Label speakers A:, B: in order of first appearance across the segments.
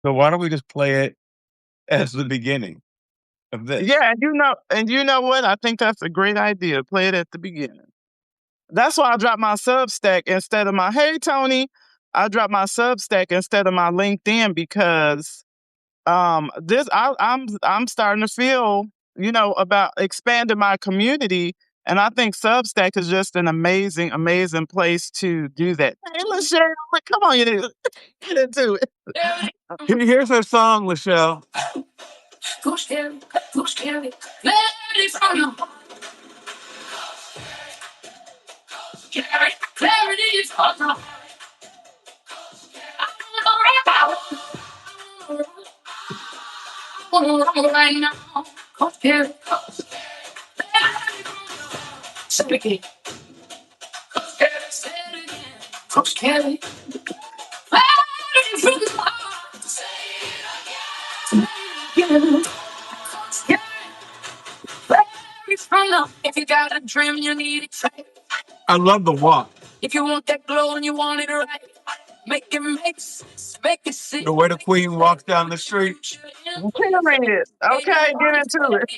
A: So why don't we just play it as the beginning of this?
B: Yeah, and you know what? I think that's a great idea. Play it at the beginning. That's why I dropped my Substack instead of my Hey Tony. I dropped my Substack instead of my LinkedIn because this I'm starting to feel, about expanding my community, and I think Substack is just an amazing, amazing place to do that. Hey, Michelle, come on, you get into it.
A: Here's her song, Michelle.
B: Too scary, too scary. Clarity from your heart. Scary, clarity from your heart. I wanna run right now. Coach Gary, say it again. Coach Gary, say it again. Coach Gary, clarity from your heart. Say it again. Coach Gary, clarity from your heart. If you got a dream, you need it right.
A: I love the walk.
B: If you want that glow and you want it right, make it make sense, make it see.
A: The way the queen walks down the street.
B: Period. Okay, get into it.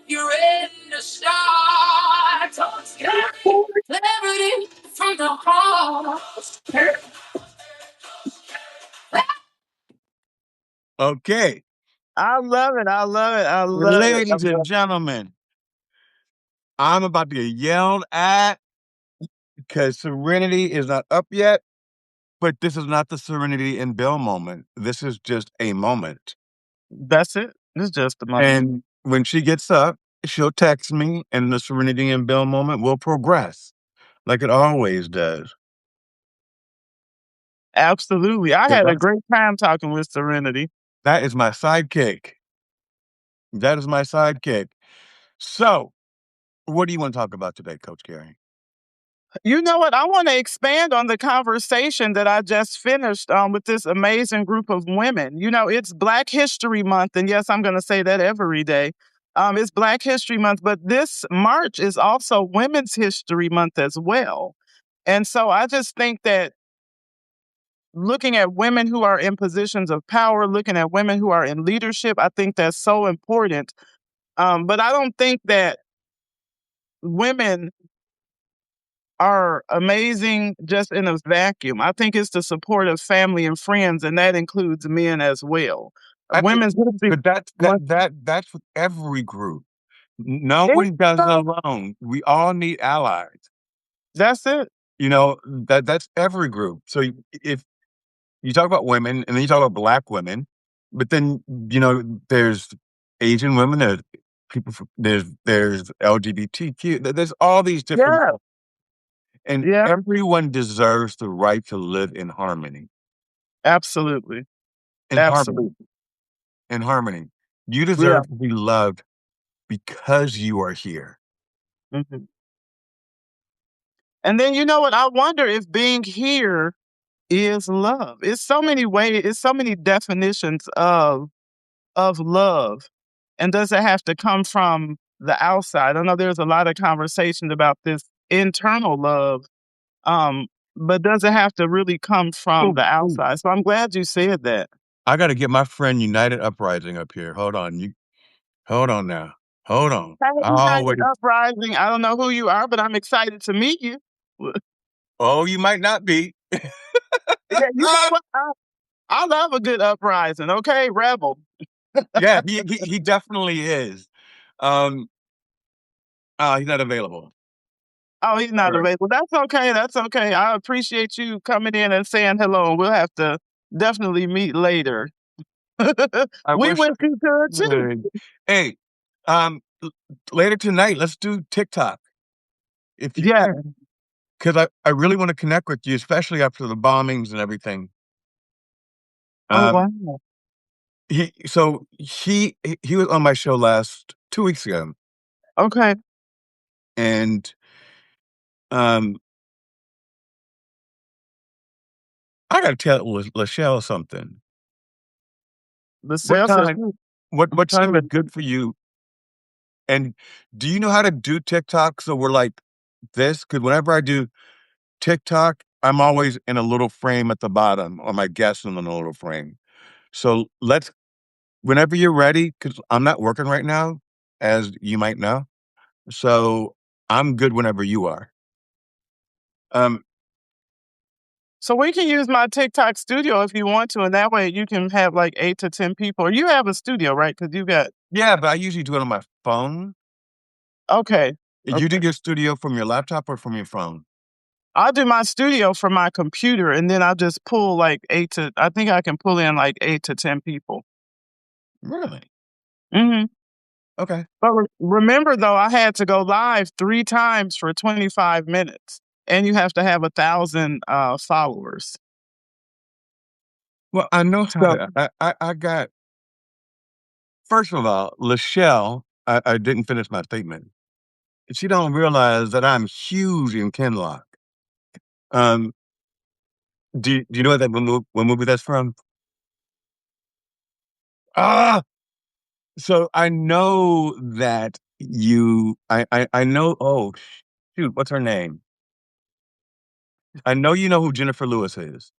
B: You ready to start? Clarity from the heart.
A: Okay.
B: I love it. I love it. I love it.
A: Ladies and gentlemen, I'm about to get yelled at because Serenity is not up yet, but this is not the Serenity and Bill moment. This is just a moment.
B: That's it. It's just a moment.
A: And when she gets up, she'll text me, and the Serenity and Bill moment will progress like it always does.
B: Absolutely. I had a great time talking with Serenity.
A: That is my sidekick. That is my sidekick. So, what do you want to talk about today, Coach Gary?
B: You know what? I want to expand on the conversation that I just finished with this amazing group of women. It's Black History Month, and yes, I'm going to say that every day. It's Black History Month, but this March is also Women's History Month as well. And so I just think that looking at women who are in positions of power, looking at women who are in leadership, I think that's so important. But I don't think that women are amazing just in a vacuum. I think it's the support of family and friends, and that includes men as well. Women's history.
A: But that's with every group. No
B: It's,
A: one does it
B: uh,
A: alone. We all need allies.
B: That's it.
A: That's every group. So if you talk about women and then you talk about Black women, but then there's Asian women, there's people there's LGBTQ, there's all these different,
B: Yeah.
A: and
B: Yeah.
A: everyone deserves the right to live in harmony.
B: Absolutely.
A: In harmony.
B: Absolutely.
A: In harmony. You
B: Yeah.
A: deserve to be loved because you are here.
B: Mhm. And then you know what? I wonder if being here is love. It's so many ways. It's so many definitions of love. And does it have to come from the outside? I know there's a lot of conversation about this internal love, but does it have to really come from the outside? So I'm glad you said that.
A: I got to get my friend United Uprising up here. Hold on. Hold on now. Hold on.
B: Hey,
A: Oh,
B: United
A: wait.
B: Uprising. I don't know who you are, but I'm excited to meet you.
A: Oh, you might not be.
B: Yeah, you know what? I love a good uprising. Okay, rebel.
A: Yeah, he definitely is. Um, he's not available.
B: Oh, he's not
A: Right.
B: available. That's okay. That's okay. I appreciate you coming in and saying hello. We'll have to definitely meet later.
A: I
B: We
A: wish
B: wish
A: I
B: you could too.
A: could. Hey, later tonight, let's do TikTok if you
B: Yeah.
A: can, because I really want to connect with you, especially after the bombings and everything.
B: Oh
A: Um,
B: wow.
A: he was on my show 2 weeks ago,
B: Okay.
A: and um, I got to tell Lachelle something.
B: The
A: What
B: sales is
A: time? What time is good for you? And do you know how to do TikTok so we're like this? Because whenever I do TikTok, I'm always in a little frame at the bottom, or my guests in a little frame. So let's whenever you're ready, because I'm not working right now, as you might know. So I'm good whenever you are. Um,
B: So we can use my TikTok studio if you want to, and that way you can have like 8 to 10 people. Or you have a studio, right? Because you got
A: yeah, but I usually do it on my phone.
B: okay,
A: You do
B: okay.
A: your studio from your laptop or from your phone?
B: I'll do my studio from my computer, and then I'll just pull like 8 to I think I can pull in like 8 to 10 people.
A: Really?
B: Mhm.
A: Okay.
B: But remember though, I had to go live 3 times for 25 minutes, and you have to have 1,000, followers.
A: Well, I know how
B: So
A: to. I got first of all, Lachelle. I didn't finish my statement. She don't realize that I'm huge in Kinlock. Um, do you know what movie that's from? Ah, so I know that I know. Oh shoot, what's her name? I know you know who Jennifer Lewis is.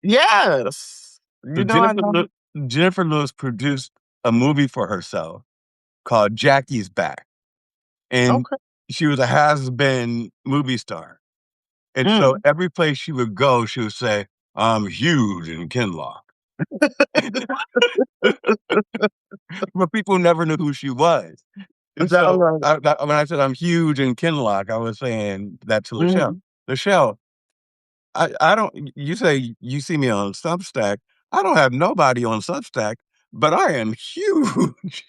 B: yes.
A: So
B: You know I know
A: Jennifer Lewis produced a movie for herself called Jackie's Back, and
B: okay.
A: she was a has-been movie star. And so
B: Mm.
A: every place she would go, she would say, "I'm huge in Kinlock." But people never knew who she was. And
B: Is that
A: so
B: right?
A: when I said I'm huge in Kinlock, I was saying that to Lachelle.
B: Mhm.
A: Lachelle, I don't. You say you see me on Substack. I don't have nobody on Substack, but I am huge.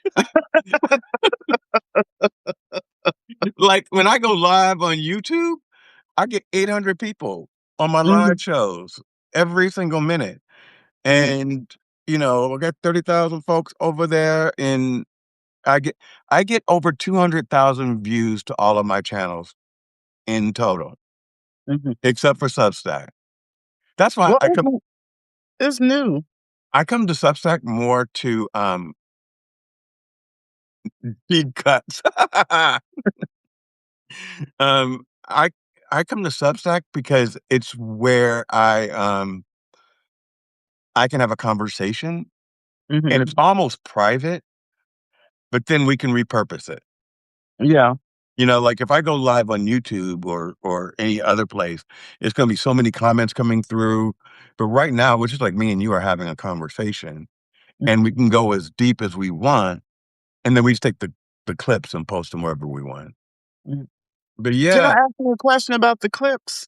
A: Like when I go live on YouTube, I get 800 people on my
B: Mhm,
A: live shows every single minute.
B: mm,
A: And, I got 30,000 folks over there, and I get I get over 200,000 views to all of my channels in total,
B: mhm.
A: except for Substack. That's why
B: Well, it's new.
A: I come to Substack more to, feed cuts. Um, I I come to Substack because it's where I can have a conversation, and
B: Mhm.
A: it's almost private, but then we can repurpose it.
B: Yeah.
A: Like if I go live on YouTube or any other place, it's gonna be so many comments coming through. But right now, it's just like me and you are having a conversation, and we can go as deep as we want, and then we just take the clips and post them wherever we want.
B: Mhm.
A: But
B: Can I
A: yeah,
B: ask you a question about the clips?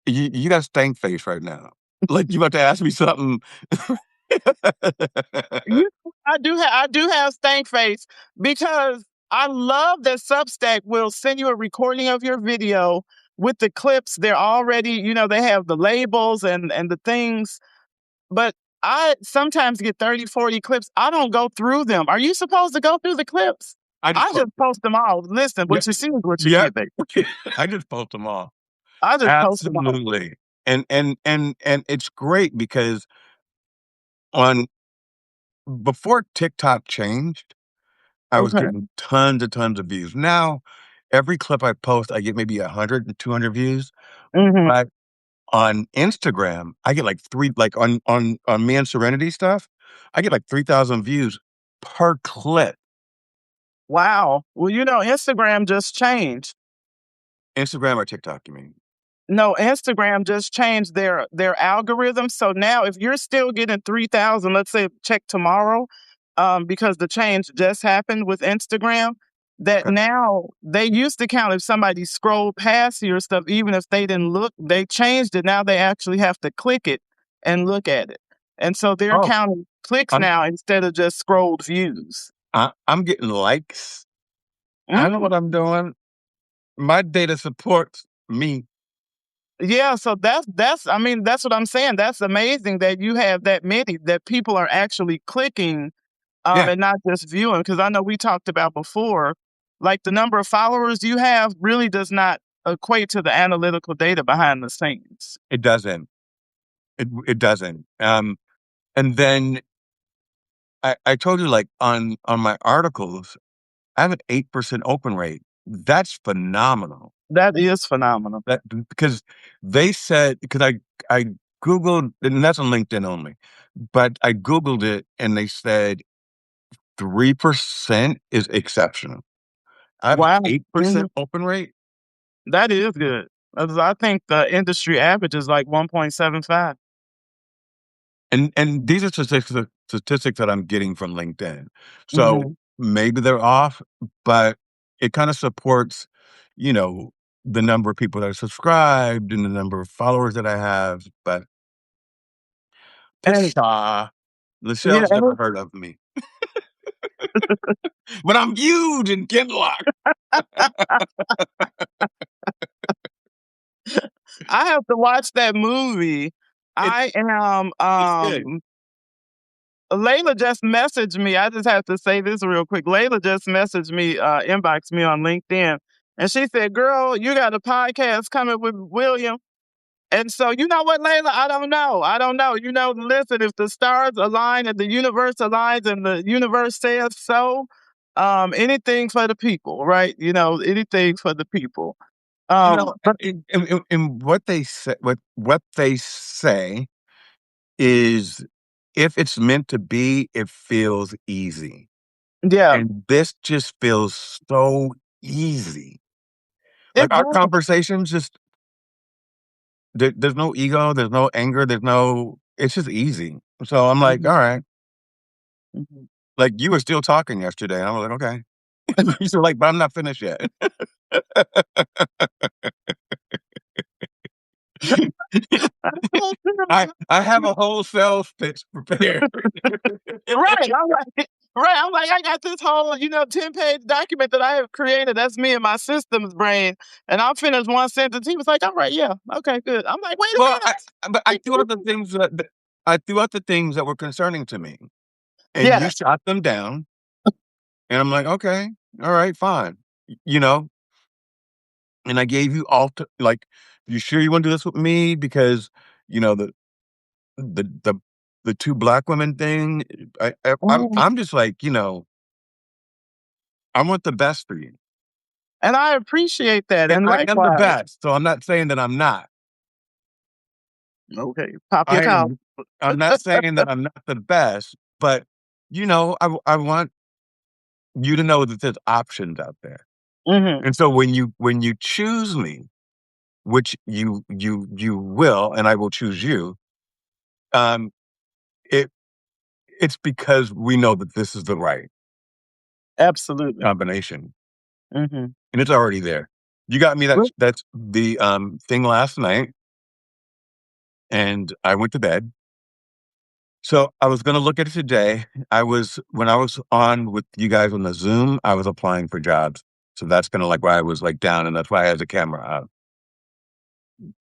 A: you got a stank face right now. Like you about to ask me something.
B: You I do have stank face because I love that Substack will send you a recording of your video with the clips. They're already, they have the labels and the things, but I sometimes get 30, 40 clips. I don't go through them. Are you supposed to go through the clips?
A: I just
B: I
A: post
B: just post them all. Listen,
A: yeah,
B: what you see is what you
A: yeah.
B: get, baby.
A: I just post them all.
B: I just post them all.
A: Absolutely. And it's great because on before TikTok changed, I was
B: Okay.
A: getting tons and tons of views. Now, every clip I post, I get maybe 100 and 200 views.
B: Mhm.
A: But on Instagram, I get like 3 like on Me and Serenity stuff, I get like 3,000 views per clip.
B: Wow. Well, Instagram just changed.
A: Instagram or TikTok, you mean?
B: No, Instagram just changed their algorithm. So now if you're still getting 3,000, let's say check tomorrow, because the change just happened with Instagram, that
A: Okay.
B: now they used to count if somebody scrolled past your stuff, even if they didn't look, they changed it. Now they actually have to click it and look at it. And so they're
A: Oh,
B: counting clicks
A: I'm
B: now instead of just scrolled views.
A: I'm getting likes. I know
B: Mm.
A: what I'm doing. My data supports me.
B: Yeah, so that's what I'm saying. That's amazing that you have that many that people are actually clicking,
A: Yeah,
B: and not just viewing. Because I know we talked about before, like the number of followers you have really does not equate to the analytical data behind the scenes.
A: it doesn't. It doesn't. And then I told you, like, on my articles, I have an 8% open rate. That's phenomenal.
B: That is phenomenal.
A: That because they said because I Googled and that's on LinkedIn only, but I Googled it and they said 3% is exceptional. I have
B: Wow.
A: 8%
B: Mhm.
A: open rate.
B: That is good. I think the industry average is like 1.75.
A: And these are statistics that I'm getting from LinkedIn. So
B: Mhm.
A: maybe they're off, but it kind of supports, you know, the number of people that are subscribed and the number of followers that I have. But
B: And
A: pshaw,
B: yeah,
A: Michelle's never
B: and
A: heard of me. But I'm huge in Kinlock.
B: I have to watch that movie.
A: It's
B: I am,
A: it's good.
B: Layla just messaged me. I just have to say this real quick. Layla just messaged me, inboxed me on LinkedIn, and she said, "Girl, you got a podcast coming with William." And so, you know what, Layla? I don't know. I don't know. Listen, if the stars align and the universe aligns and the universe says so, anything for the people, right? Anything for the people.
A: You know,
B: But
A: in what they say is if it's meant to be, it feels easy.
B: yeah,
A: And this just feels so easy.
B: it
A: Like our
B: does.
A: conversations just there's no ego, there's no anger, there's no it's just easy. So I'm like,
B: Mhm,
A: all right.
B: mhm.
A: Like you were still talking yesterday. And I was like, okay. You're like, but I'm not finished yet. I have a whole sales pitch prepared.
B: Right. I'm like, right. I'm like, I got this whole, 10-page document that I have created. That's me and my systems brain. And I'll finish one sentence. He was like, all right, yeah. Okay, good. I'm like, wait a
A: Well,
B: minute.
A: but I threw out the things that I threw out the things that were concerning to me, and you
B: Yeah.
A: shot them down, and I'm like, "Okay, all right, fine." You know? And I gave you like, "You sure you wanna do this with me?" Because, you know, the the the 2 black women thing,
B: Mhm.
A: I'm just like, I want the best for you,
B: And I appreciate that.
A: and
B: And
A: I am the
B: likewise.
A: best, so I'm not saying that I'm not.
B: Okay. Pop your
A: I
B: collar.
A: am I'm not saying that I'm not the best, but, I want you to know that there's options out there.
B: Hmm.
A: And so when you choose me, which you will, and I will choose you, um, it it's because we know that this is the right
B: Absolutely.
A: combination,
B: Hmm.
A: and it's already there. You got me that's the, thing last night, and I went to bed. So I was gonna look at it today. When I was on with you guys on the Zoom, I was applying for jobs. So that's kinda like why I was, like, down, and that's why I had the camera up.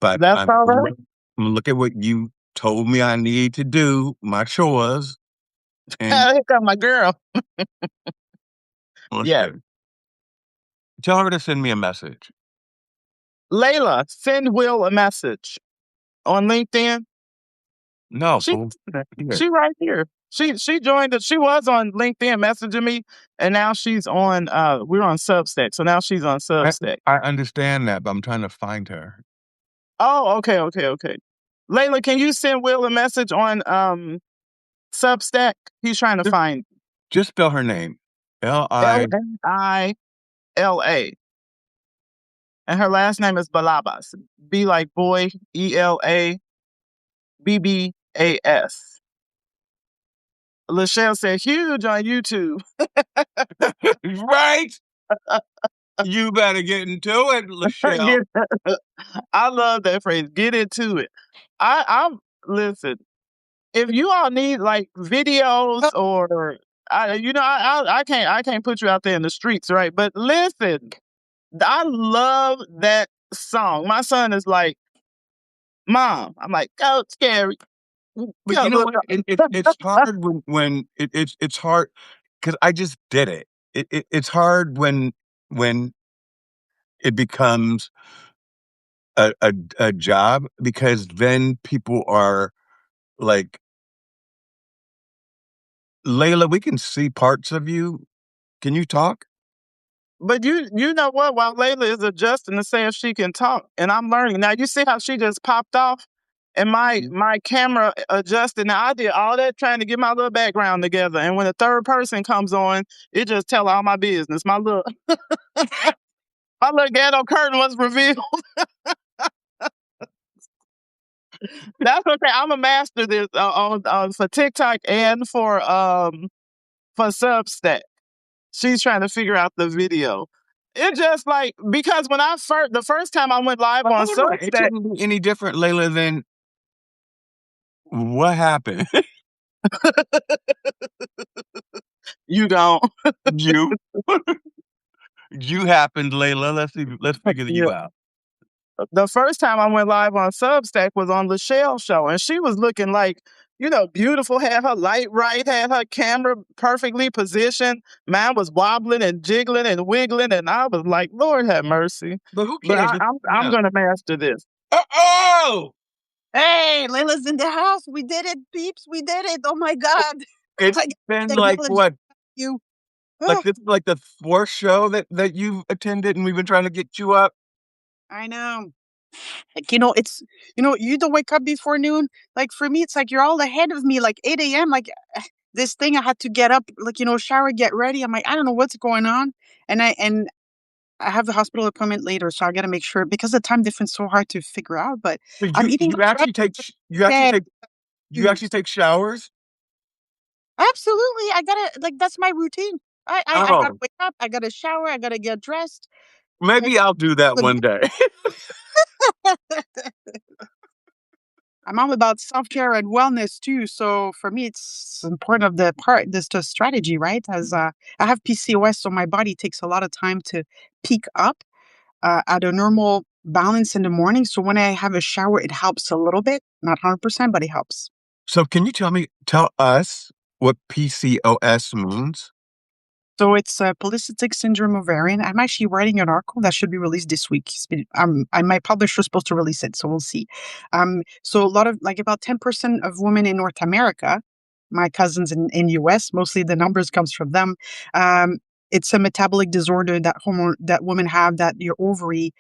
A: But
B: That's all right.
A: I'm gonna look at what you told me I need to do, my chores, and
B: Here come my girl. Yeah.
A: listen, tell her to send me a message.
B: Layla, send Will a message on LinkedIn.
A: No,
B: She
A: fool. Here.
B: she right here. She joined it. She was on LinkedIn messaging me, and now she's on. We're on Substack, so now she's on
A: I
B: Substack.
A: I understand that, but I'm trying to find her.
B: Oh, okay, okay, okay. Layla, can you send Will a message on Substack? He's trying to
A: Just
B: find
A: just spell her name. L-I
B: Laila, and her last name is Balabas. B like boy, Elabbas. Lachelle said huge on YouTube.
A: Right? You better get into it, Lachelle.
B: Get- I love that phrase. Get into it. I'm listen. If you all need like videos or I can't put you out there in the streets, right? But listen, I love that song. My son is like, "Mom," I'm like, "Go, Scary,
A: But
B: go
A: you know
B: look."
A: what? It's hard when it's hard because I just did it. It's hard when it becomes a job because then people are like, "Layla, we can see parts of you. Can you talk?"
B: But you know what? While Layla is adjusting to say if she can talk, and I'm learning now. You see how she just popped off, and my camera adjusted. Now I did all that trying to get my little background together, and when a third person comes on, it just tell all my business. My little ghetto curtain was revealed. That's okay. I'm a master this on for TikTok and for Substack. She's trying to figure out the video. It just like because when I first the first time I went live
A: But
B: on
A: hold on, it
B: Substack,
A: shouldn't be any different, Layla, than what happened?
B: you don't.
A: You you happened, Layla. Let's figure you
B: Yeah.
A: out.
B: The first time I went live on Substack was on Rochelle show, and she was looking like, beautiful, had her light right, had her camera perfectly positioned. Mine was wobbling and jiggling and wiggling, and I was like, Lord have mercy.
A: But who
B: But
A: cares?
B: I'm gonna master this.
A: Oh,
C: Hey, Layla's in the house. We did it, peeps. We did it. Oh my God.
A: it's
C: I
A: been
C: gotta
A: like
C: acknowledge
A: what?
C: you.
A: Like
C: Oh,
A: this is like the fourth show that you've attended, and we've been trying to get you up.
C: I know. Like, you don't wake up before noon. Like, for me, it's like you're all ahead of me, like 8 a.m. Like, this thing I had to get up, like, shower, get ready. I'm like, I don't know what's going on. And I have the hospital appointment later, so I got to make sure because the time difference is so hard to figure out. But
A: So
C: I'm
A: you
C: eating
A: you
C: like crap
A: actually take
C: today.
A: you actually take showers.
C: Absolutely. I gotta like that's my routine. I gotta
A: Oh,
C: wake up, I gotta shower, I gotta get dressed. And
A: maybe I'll do that
C: look
A: one day.
C: good. I'm all about self-care and wellness too. So for me it's important of the part this the strategy, right? As I have PCOS, so my body takes a lot of time to peak up at a normal balance in the morning. So when I have a shower, it helps a little bit, not 100%, but it helps.
A: So can you tell us what PCOS means?
C: So it's polycystic syndrome ovarian. I'm actually writing an article that should be released this week. My publisher is supposed to release it, so we'll see. So a lot of like about 10% of women in North America, my cousins in US, mostly the numbers comes from them. Um, it's a metabolic disorder that hormone that women have that your ovary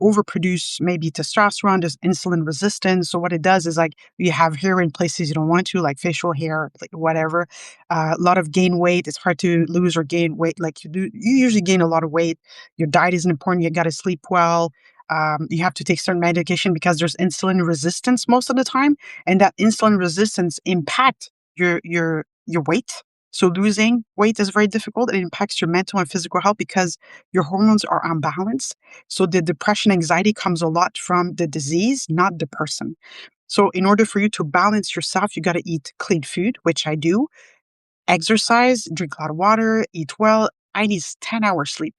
C: overproduce maybe testosterone, there's insulin resistance. So what it does is like you have hair in places you don't want to, like facial hair, like whatever, a lot of gain weight. It's hard to lose or gain weight. Like you usually gain a lot of weight. Your diet isn't important. You got to sleep well. You have to take certain medication because there's insulin resistance most of the time, and that insulin resistance impact your weight. So losing weight is very difficult. It impacts your mental and physical health because your hormones are unbalanced. So the depression, anxiety comes a lot from the disease, not the person. So in order for you to balance yourself, you got to eat clean food, which I do, exercise, drink a lot of water, eat well. I need 10 hours sleep.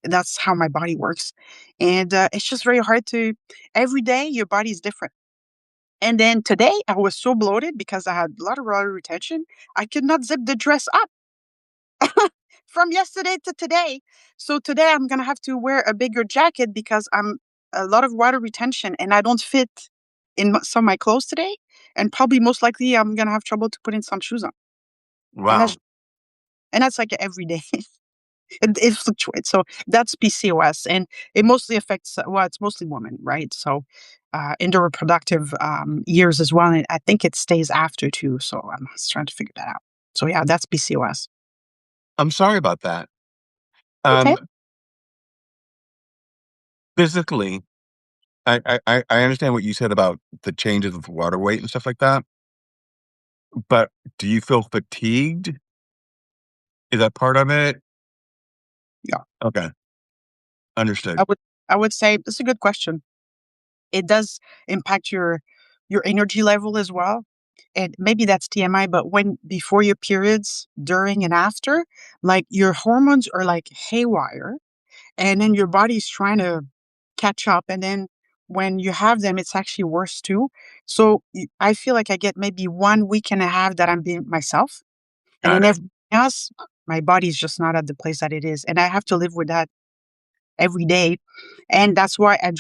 C: That's how my body works. And it's just very hard to, every day, your body is different. And then today, I was so bloated because I had a lot of water retention. I could not zip the dress up from yesterday to today. So today, I'm going to have to wear a bigger jacket because I'm a lot of water retention and I don't fit in some of my clothes today. And probably most likely, I'm going to have trouble to put in some shoes on. And
A: Wow.
C: that's like every day. It fluctuates. So that's PCOS, and it mostly affects. Well, it's mostly women, right? So in the reproductive years as well, and I think it stays after too. So I'm just trying to figure that out. So yeah, that's PCOS.
A: I'm sorry about that.
C: Okay.
A: Um, physically, I understand what you said about the changes with water weight and stuff like that. But do you feel fatigued? Is that part of it?
C: Yeah,
A: Okay,
C: I
A: understood.
C: would I would say that's a good question. It does impact your energy level as well. And maybe that's TMI, but when before your periods, during and after, like your hormones are like haywire, and then your body's trying to catch up, and then when you have them it's actually worse too. So I feel like I get maybe 1 week and a half that I'm being myself, and
A: Got
C: then
A: it.
C: everything else my body's just not at the place that it is, and I have to live with that every day. And that's why I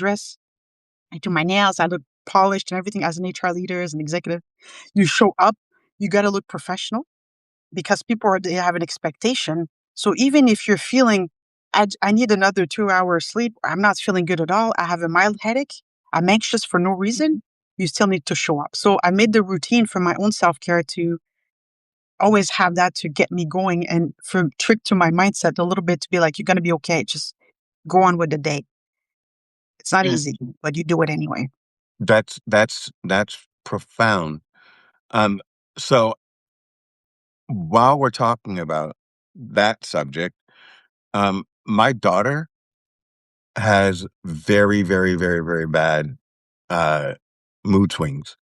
C: do my nails, I look polished and everything. As an HR leader, as an executive, you show up, you got to look professional because they have an expectation. So even if you're feeling I need another 2 hours sleep. I'm not feeling good at all. I have a mild headache. I'm anxious for no reason. You still need to show up. So I made the routine for my own self care to always have that to get me going and for trick to my mindset a little bit to be like, you're going to be okay. Just go on with the day. It's not
A: Mm.
C: easy, but you do it anyway.
A: That's profound. Um, so while we're talking about that subject, my daughter has very, very, very, very bad uh mood swings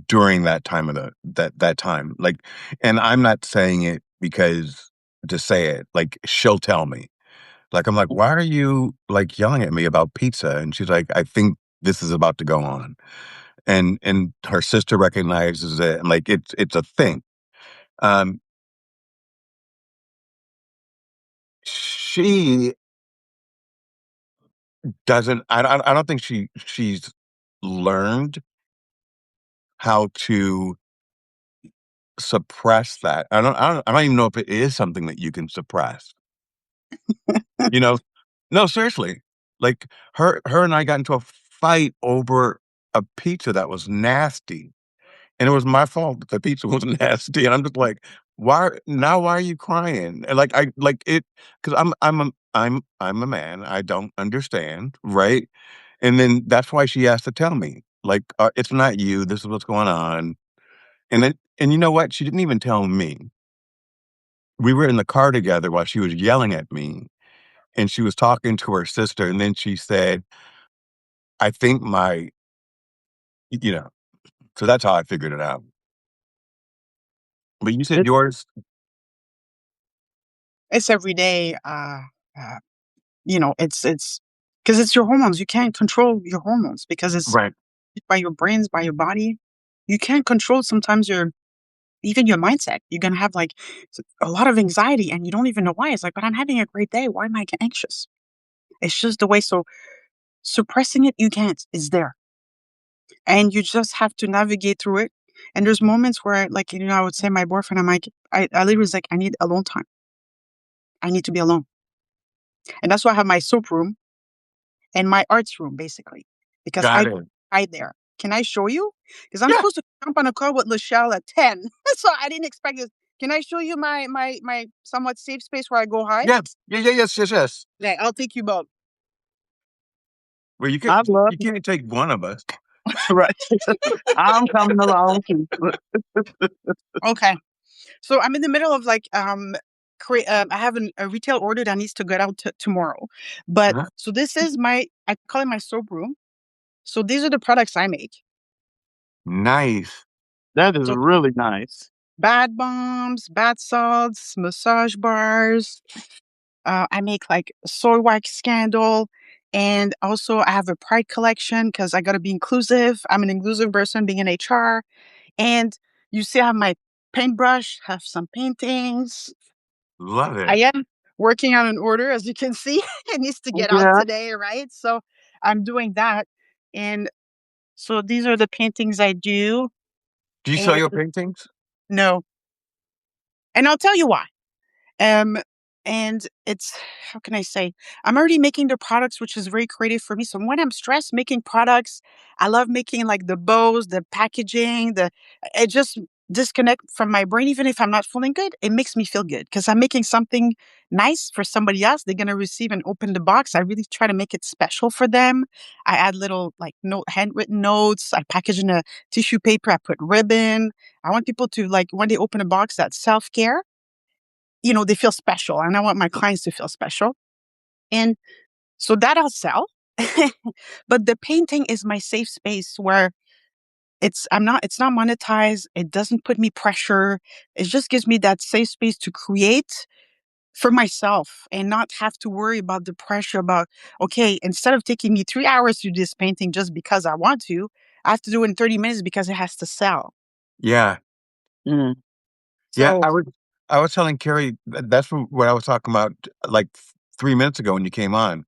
A: during that time of that time. Like, and I'm not saying it because to say it, like she'll tell me. Like I'm like, why are you like yelling at me about pizza? And she's like, I think this is about to go on. And her sister recognizes it and like it's a thing. Um she doesn't I don't think she's learned how to suppress that. I don't even know if it is something that you can suppress. You know? No, seriously. Like her and I got into a fight over a pizza that was nasty. And it was my fault that the pizza was nasty. And I'm just like, why are you crying? And like I like it because I'm a man. I don't understand, right? And then that's why she has to tell me. Like, it's not you. This is what's going on. And you know what? She didn't even tell me. We were in the car together while she was yelling at me, and she was talking to her sister, and then she said, "I think my," you know. So that's how I figured it out. But you said yours,
C: It's every day. Uh, it's because it's your hormones. You can't control your hormones because it's
A: right?
C: by your brains, by your body. You can't control sometimes even your mindset. You're gonna have like a lot of anxiety and you don't even know why. It's like, but I'm having a great day. Why am I anxious? It's just the way. So suppressing it, you can't. It's there. And you just have to navigate through it. And there's moments where like, I would say my boyfriend, I'm like, I literally was like, I need alone time. I need to be alone. And that's why I have my soap room and my arts room, basically. Because
A: Got
C: I
A: it.
C: hide there. Can I show you? Because I'm
A: Yeah,
C: supposed to jump on a call with Lachelle at 10. So I didn't expect this. Can I show you my somewhat safe space where I go hide?
A: yeah, yeah, yeah, yes, yes, yes.
C: Okay, I'll take you both.
A: Well,
B: I love
A: you can't take one of us.
B: right. I'm coming along too.
C: Okay. So I'm in the middle of like I have a retail order that needs to get out tomorrow. But
A: Uh-huh.
C: so this is I call it my soap room. So these are the products I make.
A: Nice.
B: That is
C: So
B: really nice.
C: bath bombs, bath salts, massage bars. I make like soy wax candle. And also I have a pride collection because I got to be inclusive. I'm an inclusive person being in HR. And you see I have my paintbrush, have some paintings.
A: Love
C: I
A: it.
C: am working on an order, as you can see. It needs to get out
B: Yeah.
C: today, right? So I'm doing that. And so these are the paintings I do.
A: Do you sell
C: And
A: your paintings?
C: no, and I'll tell you why. Um, and it's how can I say? I'm already making the products, which is very creative for me. So when I'm stressed making products, I love making like the bows, the packaging, the it just disconnect from my brain. Even if I'm not feeling good, it makes me feel good because I'm making something nice for somebody else. They're gonna receive and open the box. I really try to make it special for them. I add little like handwritten notes. I package in a tissue paper. I put ribbon. I want people to like when they open a box that self care they feel special and I want my clients to feel special. And so that I'll sell. But the painting is my safe space where it's not monetized. It doesn't put me pressure. It just gives me that safe space to create for myself and not have to worry about the pressure about, okay, instead of taking me 3 hours to do this painting just because I want to, I have to do it in 30 minutes because it has to sell.
A: Yeah.
B: Mm.
A: Yeah,
C: So
A: I was telling Carrie that's what I was talking about like 3 minutes ago when you came on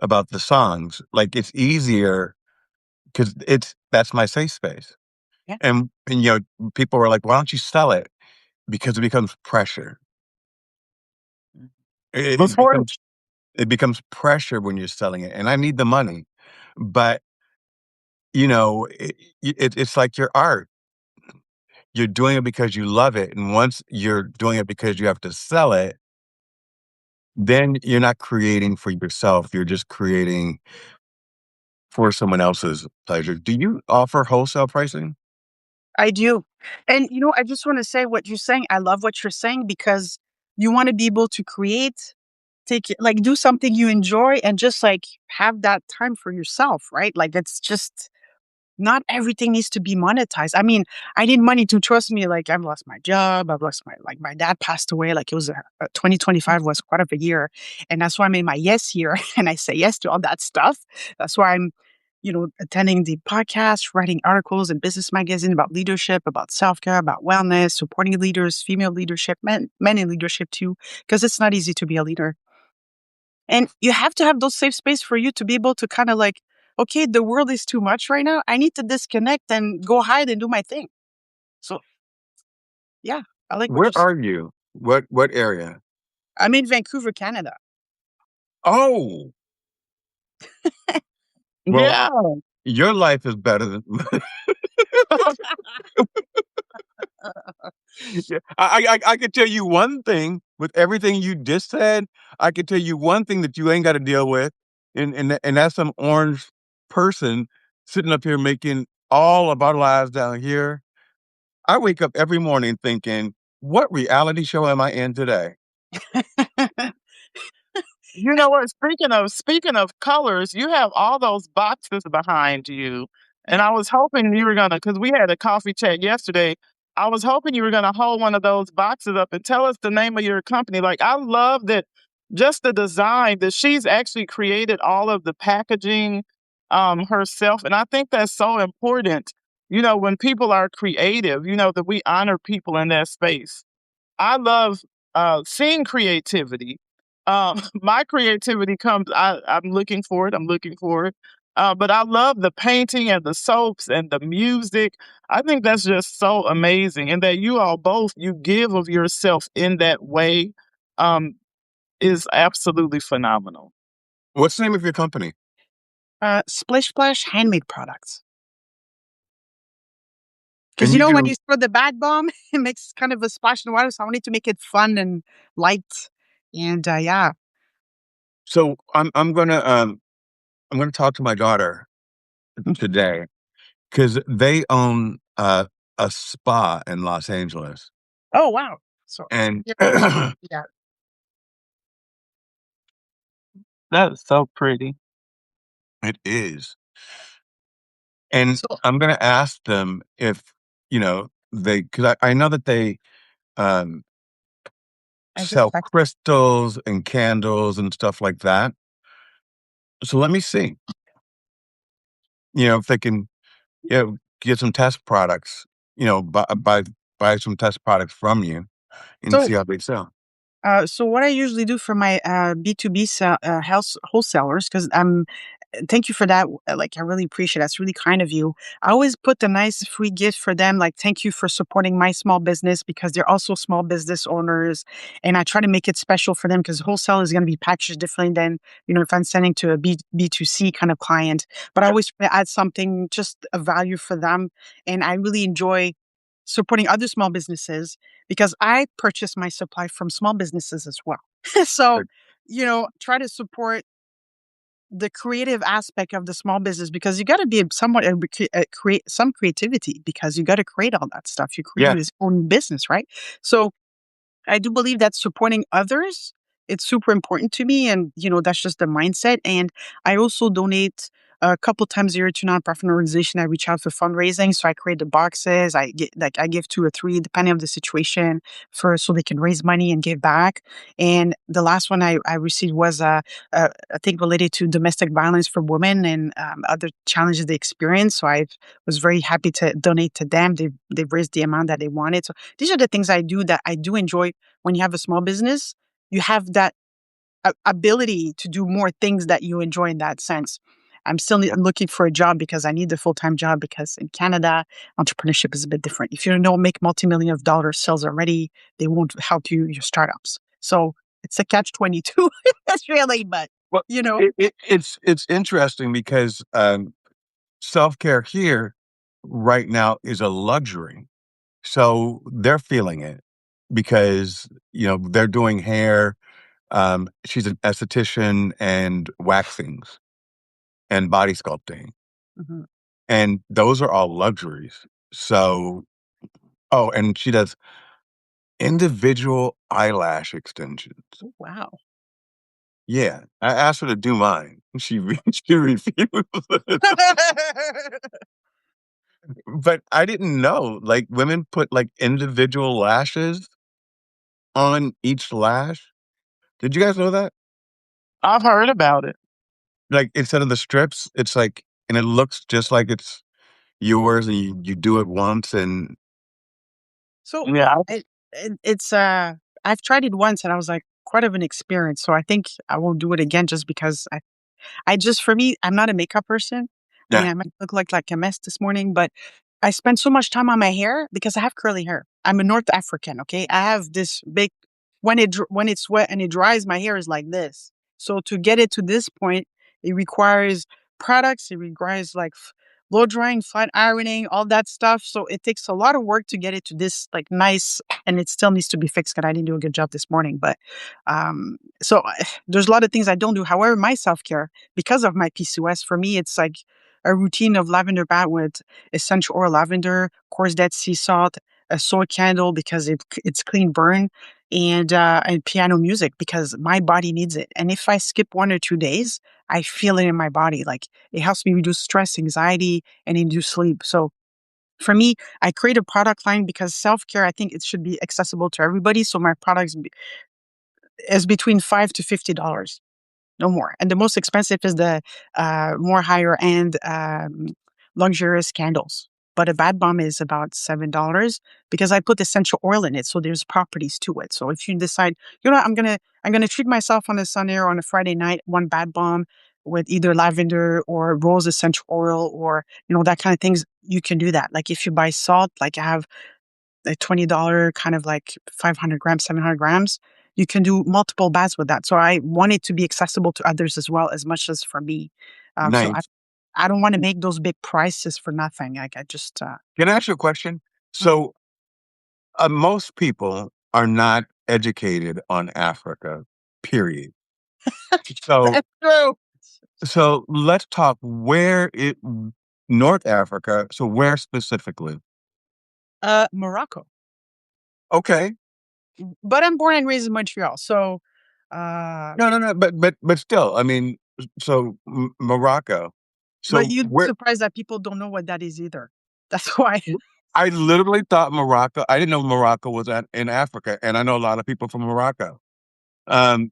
A: about the songs. Like it's easier because that's my safe space.
C: yeah.
A: And people were like, why don't you sell it? Because it becomes pressure. It
B: Before
A: becomes. It becomes pressure when you're selling it, and I need the money, but, you know, it's like your art. You're doing it because you love it, and once you're doing it because you have to sell it, then you're not creating for yourself, you're just creating for someone else's pleasure. Do you offer wholesale pricing?
C: I do. And, I just want to say what you're saying. I love what you're saying because you want to be able to create, like do something you enjoy and just like have that time for yourself, right? Like it's just not everything needs to be monetized. I mean, I need money to trust me. Like I've lost my job. I've lost my dad passed away. Like it was 2025 was quite of a year. And that's why I'm in my yes year. And I say yes to all that stuff. That's why I'm, attending the podcast, writing articles in business magazine about leadership, about self-care, about wellness, supporting leaders, female leadership, men in leadership too, because it's not easy to be a leader. And you have to have those safe space for you to be able to kind of like, okay, the world is too much right now. I need to disconnect and go hide and do my thing. So yeah, I like what
A: Where
C: you said.
A: are you? What area?
C: I'm in Vancouver, Canada.
A: Oh, well,
B: Yeah.
A: your life is better than yeah, I could tell you one thing with everything you just said. I could tell you one thing that you ain't got to deal with, and that's some orange person sitting up here making all of our lives down here. I wake up every morning thinking, "What reality show am I in today?"
B: You know what? Speaking of colors, you have all those boxes behind you, and I was hoping you were gonna, because we had a coffee chat yesterday. I was hoping you were gonna hold one of those boxes up and tell us the name of your company. Like, I love that, just the design that she's actually created all of the packaging herself, and I think that's so important. When people are creative, that we honor people in that space. I love seeing creativity. My creativity comes. I'm looking for it. I'm looking for it. But I love the painting and the soaps and the music. I think that's just so amazing, and that you all both you give of yourself in that way um, is absolutely phenomenal.
A: What's the name of your company?
C: Splish Splash handmade products. Because
A: And you
C: when
A: do
C: you throw the bad bomb, it makes kind of a splash in the water. So I wanted to make it fun and light. And yeah.
A: so. I'm gonna talk to my daughter today because they own a spa in Los Angeles,
C: Oh wow. So
A: and
C: yeah, yeah.
B: That is so pretty.
A: it is. And
C: So
A: I'm gonna ask them if, they because I know that they, um,
C: I just
A: sell
C: text.
A: crystals and candles and stuff like that. So let me see, if they can, get some test products, buy some test products from you and
C: So
A: see how they sell.
C: so what I usually do for my B2B house wholesalers, because thank you for that. Like, I really appreciate it. That's really kind of you. I always put a nice free gift for them. Like, thank you for supporting my small business because they're also small business owners. And I try to make it special for them because wholesale is going to be packaged differently than, if I'm sending to a B2C kind of client. But I always try to add something, just a value for them. And I really enjoy supporting other small businesses because I purchase my supply from small businesses as well. So,
A: Like,
C: try to support the creative aspect of the small business because you got to be somewhat create some creativity because you got to create all that stuff. You're creating
A: yeah.
C: this own business, right? So I do believe that supporting others, it's super important to me. And, that's just the mindset. And I also donate a couple times a year to nonprofit organization. I reach out for fundraising. So I create the boxes. I give 2 or 3, depending on the situation for, so they can raise money and give back. And the last one I received was, I think related to domestic violence for women and other challenges they experience. So I was very happy to donate to them. They've raised the amount that they wanted. So these are the things I do that I do enjoy. When you have a small business, you have that ability to do more things that you enjoy in that sense. I'm still looking for a job because I need the full-time job because in Canada, entrepreneurship is a bit different. If you don't make multi-million of dollars sales already, they won't help you your startups. So it's a catch-22. That's really, but
A: Well,
C: you know.
A: it's interesting because self care here right now is a luxury. So they're feeling it because they're doing hair. She's an esthetician and waxings and body sculpting,
C: Mhm.
A: and those are all luxuries. So, oh, and she does individual eyelash extensions.
C: Oh, wow.
A: Yeah, I asked her to do mine. She refused. But I didn't know, like, women put, like, individual lashes on each lash. Did you guys know that?
B: I've heard about it.
A: Like, instead of the strips, it's like and it looks just like it's yours, and you do it once, and
C: So
B: Yeah.
C: it's I've tried it once and I was like quite of an experience. So I think I won't do it again just because I just for me, I'm not a makeup person. I mean,
A: yeah,
C: I might look like a mess this morning, but I spend so much time on my hair because I have curly hair. I'm a North African, okay? I have this big when it's wet and it dries, my hair is like this. So to get it to this point, it requires products, it requires like blow drying, flat ironing, all that stuff. So it takes a lot of work to get it to this like nice, and it still needs to be fixed because I didn't do a good job this morning. But so there's a lot of things I don't do. However, my self care, because of my PCOS, for me, it's like a routine of lavender bath with essential oil lavender, coarse dead sea salt, a soy candle because it's clean burn, and piano music because my body needs it. And if I skip 1 or 2 days, I feel it in my body. Like it helps me reduce stress, anxiety, and induce sleep. So for me, I create a product line because self care, I think it should be accessible to everybody. So my products is between $5 to $50, no more. And the most expensive is the more higher end luxurious candles. But a bath bomb is about $7 because I put essential oil in it, so there's properties to it. So if you decide, I'm gonna treat myself on a Sunday or on a Friday night, one bath bomb with either lavender or rose essential oil or that kind of things, you can do that. Like if you buy salt, like I have a $20 kind of like 500 grams, 700 grams. You can do multiple baths with that. So I want it to be accessible to others as well, as much as for me. So
A: nice.
C: I don't want to make those big prices for nothing. Like I just,
A: Can I ask you a question?
C: mhm.
A: So, most people are not educated on Africa, period. So
C: That's true.
A: so let's talk North Africa, so where specifically?
C: Morocco.
A: Okay.
C: But I'm born and raised in Montreal. So, uh,
A: No, no, no, but still, I mean, so Morocco.
C: but
A: So
C: you'd be
A: where
C: surprised that people don't know what that is either. That's why.
A: I literally thought Morocco. I didn't know Morocco was in Africa, and I know a lot of people from Morocco. Um,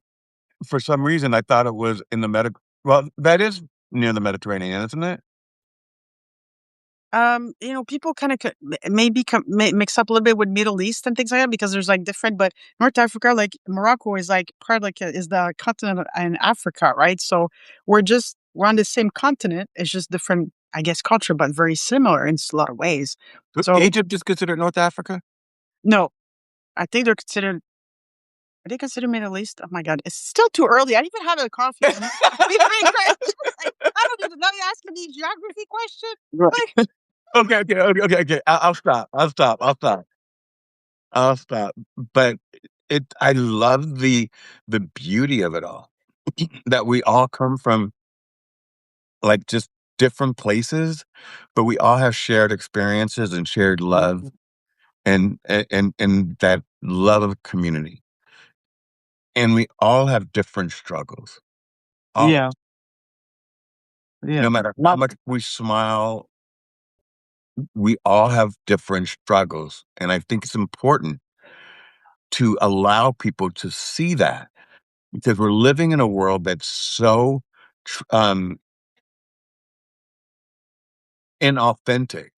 A: for some reason, I thought it was in the Well, that is near the Mediterranean, isn't it?
C: People kind of maybe mix up a little bit with Middle East and things like that because there's like different, but North Africa, like Morocco, is like part like is the continent in Africa, right? So we're on the same continent. It's just different, I guess, culture, but very similar in a lot of ways.
A: So
C: So
A: Egypt is considered North Africa?
C: no, I think they're considered. Are they considered Middle East? Oh my God, it's still too early. I didn't even have a coffee. Like, I don't even know. You asking me a geography question?
B: Right.
C: Like,
A: Okay, okay, okay, okay, okay. I'll stop. I'll stop. I'll stop. I'll stop. But I love the beauty of it all. That we all come from like just different places, but we all have shared experiences and shared love and that love of community. And we all have different struggles. All of us.
B: Yeah.
A: No
B: Yeah.
A: matter how
B: Not
A: much we smile, we all have different struggles. And I think it's important to allow people to see that because we're living in a world that's so tr- um, inauthentic.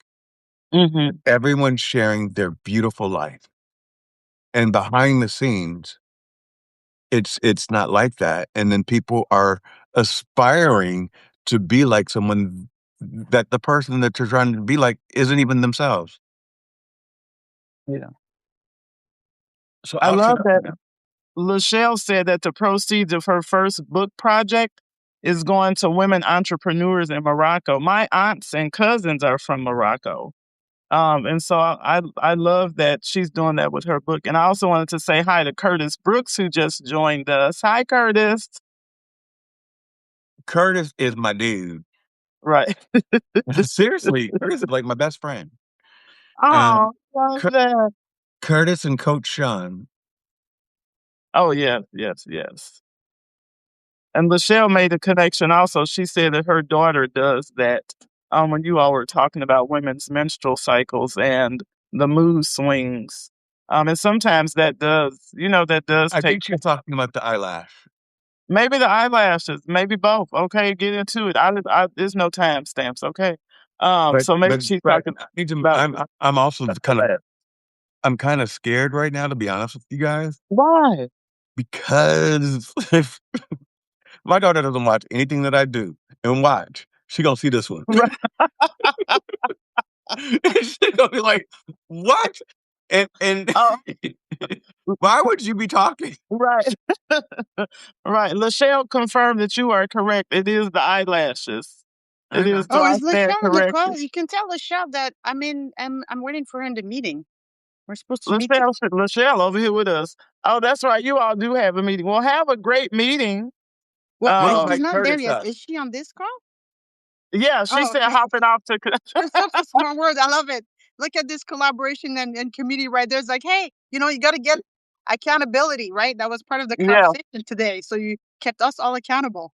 B: Mhm.
A: Everyone's sharing their beautiful life, and behind the scenes, it's not like that. And then people are aspiring to be like someone that the person that you're trying to be like isn't even themselves.
B: Yeah.
A: So
B: I
A: I'll
B: love
A: shut up
B: that.
A: now.
B: Rochelle said that the proceeds of her first book project is going to women entrepreneurs in Morocco. My aunts and cousins are from Morocco. And so I love that she's doing that with her book. And I also wanted to say hi to Curtis Brooks, who just joined us. Hi, Curtis.
A: Curtis is my dude.
B: Right.
A: Seriously, Curtis is like my best friend.
B: Oh, love
A: Cur-
B: that.
A: Curtis and Coach Sean.
B: Oh, yes, yes, yes. And Michelle made a connection also. She said that her daughter does that. When you all were talking about women's menstrual cycles and the mood swings. And sometimes that does
A: I
B: take
A: think she's talking about the eyelash.
B: maybe the eyelashes, maybe both. Okay, get into it. There's no time stamps. Okay.
A: But
B: So maybe
A: but
B: she's
A: but
B: talking
A: I need to,
B: about
A: I'm also
B: the
A: kind of
B: eyelash.
A: I'm kind of scared right now, to be honest with you guys,
B: Why?
A: because if my daughter doesn't watch anything that I do and watch, she gonna see this one. She's gonna be like, "What?" And
B: Oh,
A: why would you be talking?
B: right. Right. Lachelle confirmed that you are correct. It is the eyelashes.
A: I
B: It
A: know.
B: is, so
C: Oh,
B: I
C: is
B: stand
C: Lachelle on the call?
B: corrected.
C: You can tell Lachelle that I'm waiting for her in the meeting. We're supposed to meet.
B: Lachelle over here with us. Oh, that's right. You all do have a meeting. Well, have a great meeting.
C: Well,
A: We're gonna
C: she's
B: Um,
A: invite
C: not there
A: Curtis
C: yet.
A: up.
C: Is she on this call?
B: yeah, she
C: Oh,
B: said
C: okay.
B: hopping off to.
C: There's such a smart word. I love it. Look at this collaboration and community right there. It's like, hey, you got to get accountability, right? That was part of the
B: Yeah.
C: conversation today. So you kept us all accountable.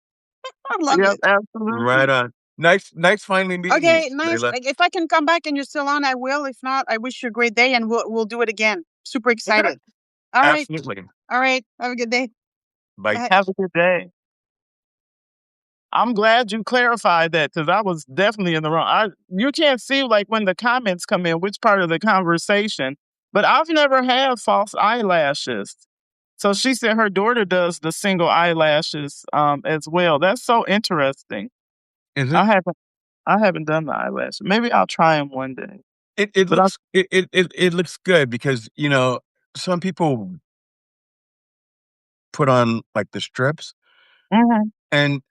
C: I love
B: Yep.
C: it.
A: Right
B: Absolutely.
A: on. Nice finally meeting you,
C: Okay, nice.
A: Layla.
C: Like, if I can come back and you're still on, I will. If not, I wish you a great day and we'll do it again. Super
A: Okay.
C: excited. All right.
A: Absolutely.
C: All right. Have a good day.
A: Bye.
C: Bye.
B: Have a good day. I'm glad you clarified that because I was definitely in the wrong. You can't see like when the comments come in, which part of the conversation, but I've never had false eyelashes. So she said her daughter does the single eyelashes as well. That's so interesting.
A: Is it?
B: I haven't I haven't done the eyelash. Maybe I'll try them one day.
A: It
B: But I
A: looks it looks good because some people put on like the strips,
B: Mhm,
A: and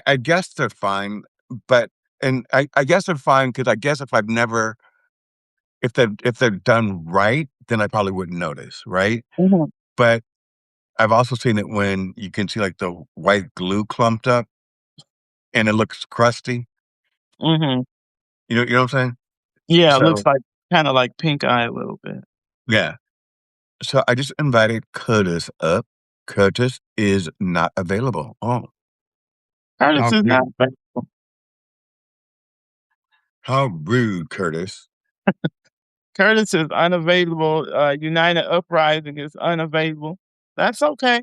A: I guess they're fine, but and I guess they're fine because I guess if they're done right, then I probably wouldn't notice, right?
B: mhm,
A: But I've also seen it when you can see like the white glue clumped up and it looks crusty.
B: mhm.
A: You know what I'm saying?
B: Yeah, it looks
A: So
B: like kind of like pink eye a little bit.
A: yeah. So I just invited Curtis up. Curtis is not available. Oh,
B: Curtis
A: how
B: is not
A: rude. How rude, Curtis.
B: Curtis is unavailable. United Uprising is unavailable. That's okay.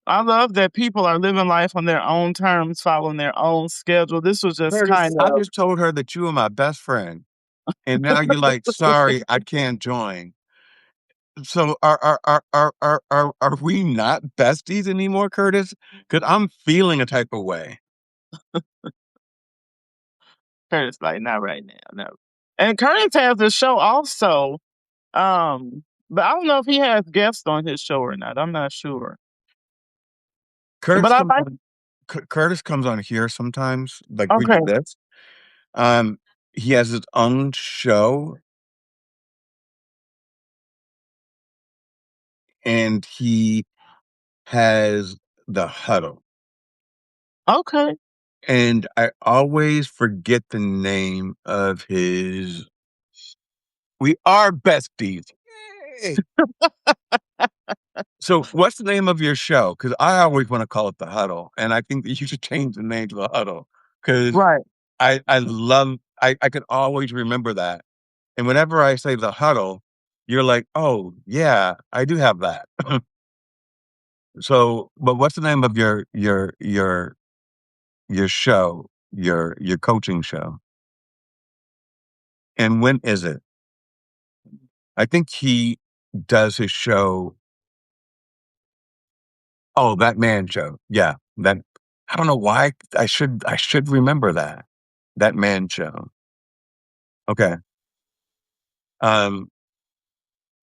B: I love that people are living life on their own terms, following their own schedule. This was just
A: Curtis,
B: kind
A: I
B: of
A: just told her that you were my best friend. And now you're like, sorry, I can't join. So are we not besties anymore, Curtis? Because I'm feeling a type of way.
B: Curtis, like not right now, no. And Curtis has a show also, but I don't know if he has guests on his show or not. I'm not sure. But
A: Curtis
B: I
A: comes
B: like.
A: on Curtis comes on here sometimes, like we
B: Okay.
A: do this. Um, he has his own show and he has the huddle.
B: Okay.
A: And I always forget the name of his we are besties. Yay. So what's the name of your show? Because I always want to call it the huddle. And I think that you should change the name to the huddle. Because
B: Right.
A: I can always remember that. And whenever I say the huddle, you're like, oh yeah, I do have that. So but what's the name of your show, your coaching show? And when is it? I think he does his show. Oh, that man show. Yeah, that I don't know why I should remember that. That man show. Okay. Um,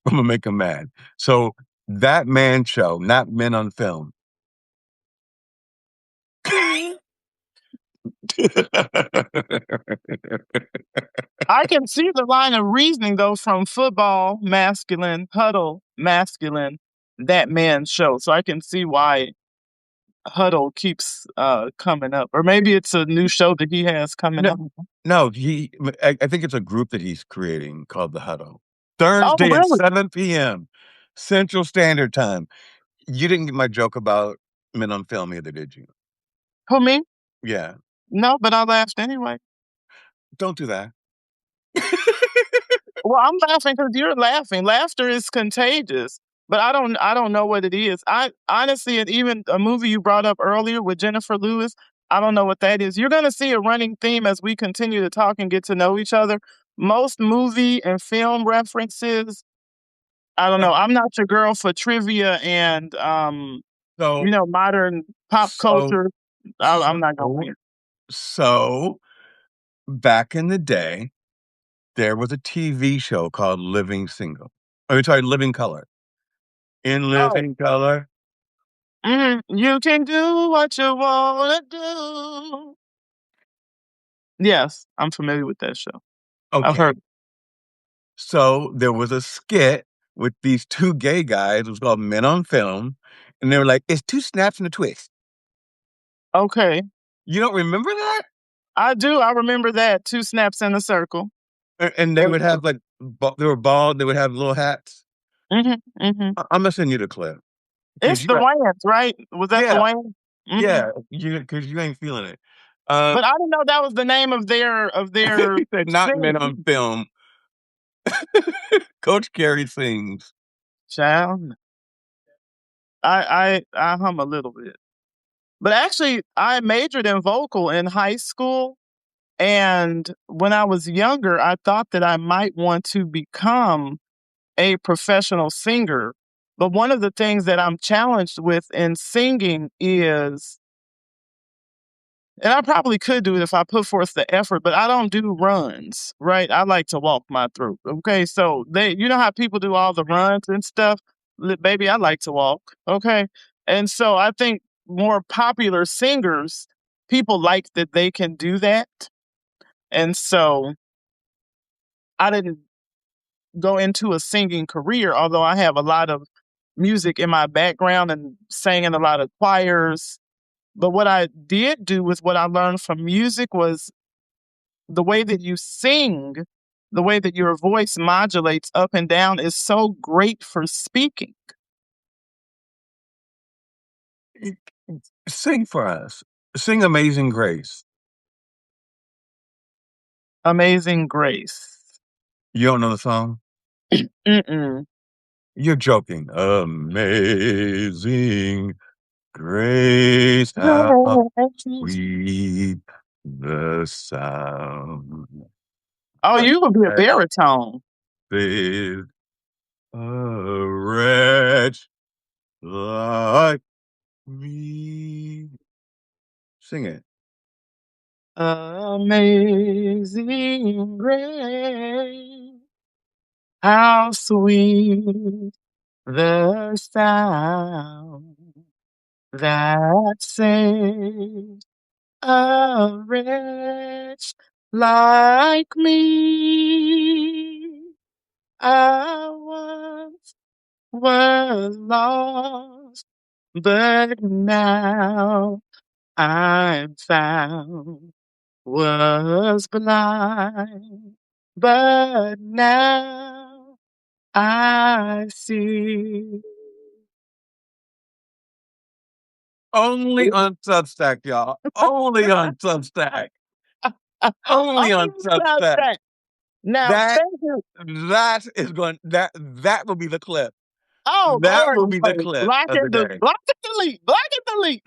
A: I'm gonna make him mad. So That man show, not Men on Film.
B: I can see the line of reasoning though from football, masculine, huddle, masculine, that man show. So I can see why huddle keeps coming up. Or maybe it's a new show that he has coming
A: No,
B: up.
A: no, I think it's a group that he's creating called The Huddle.
B: Oh,
A: Thursday at
B: really?
A: 7 p.m. Central Standard Time. You didn't get my joke about Men on Film either, did you?
B: Who, me?
A: Yeah.
B: No, but I laughed anyway.
A: Don't do that.
B: Well, I'm laughing because you're laughing. Laughter is contagious, but I don't know what it is. I honestly, and even a movie you brought up earlier with Jennifer Lewis, I don't know what that is. You're gonna see a running theme as we continue to talk and get to know each other. Most movie and film references, I don't know. I'm not your girl for trivia and
A: So,
B: modern pop
A: so,
B: culture. I'm not gonna
A: so,
B: win.
A: so, back in the day, there was a TV show called Living Single. Oh, sorry, Living Color. In
B: Oh,
A: Living Color.
B: you can do what you wanna do. Yes, I'm familiar with that show. I've
A: Okay.
B: heard.
A: So there was a skit with these two gay guys. It was called Men on Film. And they were like, it's two snaps and a twist.
B: Okay,
A: You don't remember that?
B: I do. I remember that. Two snaps in a circle.
A: And they would have like, they were bald. They would have little hats.
B: Mhm, mhm.
A: I'm gonna send you the clip
B: It's
A: because
B: the Wayans, right? Was that the
A: yeah,
B: Wayans? Mhm.
A: yeah, because you ain't feeling it.
B: But I didn't know that was the name of their
A: He said not Men
B: thing.
A: on Film. Coach Carey sings.
B: Child, I hum a little bit. But actually, I majored in vocal in high school, and when I was younger, I thought that I might want to become a professional singer. But one of the things that I'm challenged with in singing is, and I probably could do it if I put forth the effort, but I don't do runs, right? I like to walk my throat. Okay. So you know how people do all the runs and stuff? Baby, I like to walk. Okay. And so I think more popular singers, people like that they can do that. And so I didn't go into a singing career, although I have a lot of music in my background and sang in a lot of choirs. But what I did do with what I learned from music was the way that you sing, the way that your voice modulates up and down is so great for speaking.
A: Sing for us. Sing Amazing Grace.
B: Amazing grace.
A: You don't know the song?
B: Mm-mm.
A: You're joking. Amazing Grace, how sweet the sound
B: Oh, you would be a
A: that
B: baritone.
A: saved a wretch like me. Sing it.
B: Amazing grace, how sweet the sound that saved a wretch like me. I once was lost, but now I'm found. Was blind, but now I see.
A: Only on Substack, y'all. Only on Substack. Only
B: Only
A: on Substack.
B: that. Now,
A: That
B: thank you.
A: that is going that will be the clip.
B: Oh,
A: That
B: Lord,
A: will be the clip of the day.
B: block and delete, block and delete.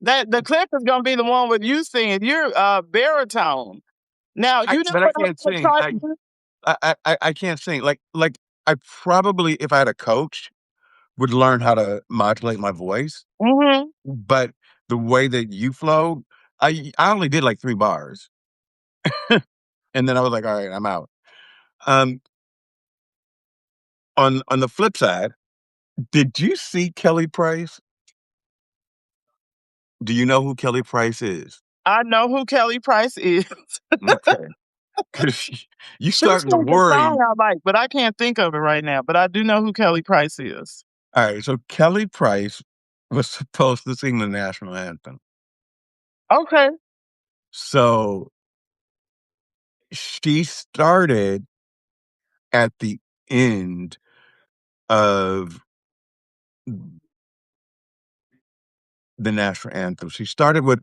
B: That the clip is gonna be the one with you singing. You're baritone. Now, you know
A: But I
B: what I'm
A: can't
B: gonna
A: sing.
B: try to do?
A: I can't sing. Like I probably, if I had a coach, would learn how to modulate my voice.
B: Mhm.
A: But the way that you flowed, I only did like 3 bars, and then I was like, "All right, I'm out." Um, on the flip side, did you see Kelly Price? Do you know who Kelly Price is?
B: I know who Kelly Price is.
A: Okay, because you
B: She
A: starting to
B: sings a song
A: worry.
B: I like, but I can't think of it right now, but I do know who Kelly Price is.
A: All right, so Kelly Price was supposed to sing the national anthem.
B: Okay.
A: So she started at the end of the national anthem. She started with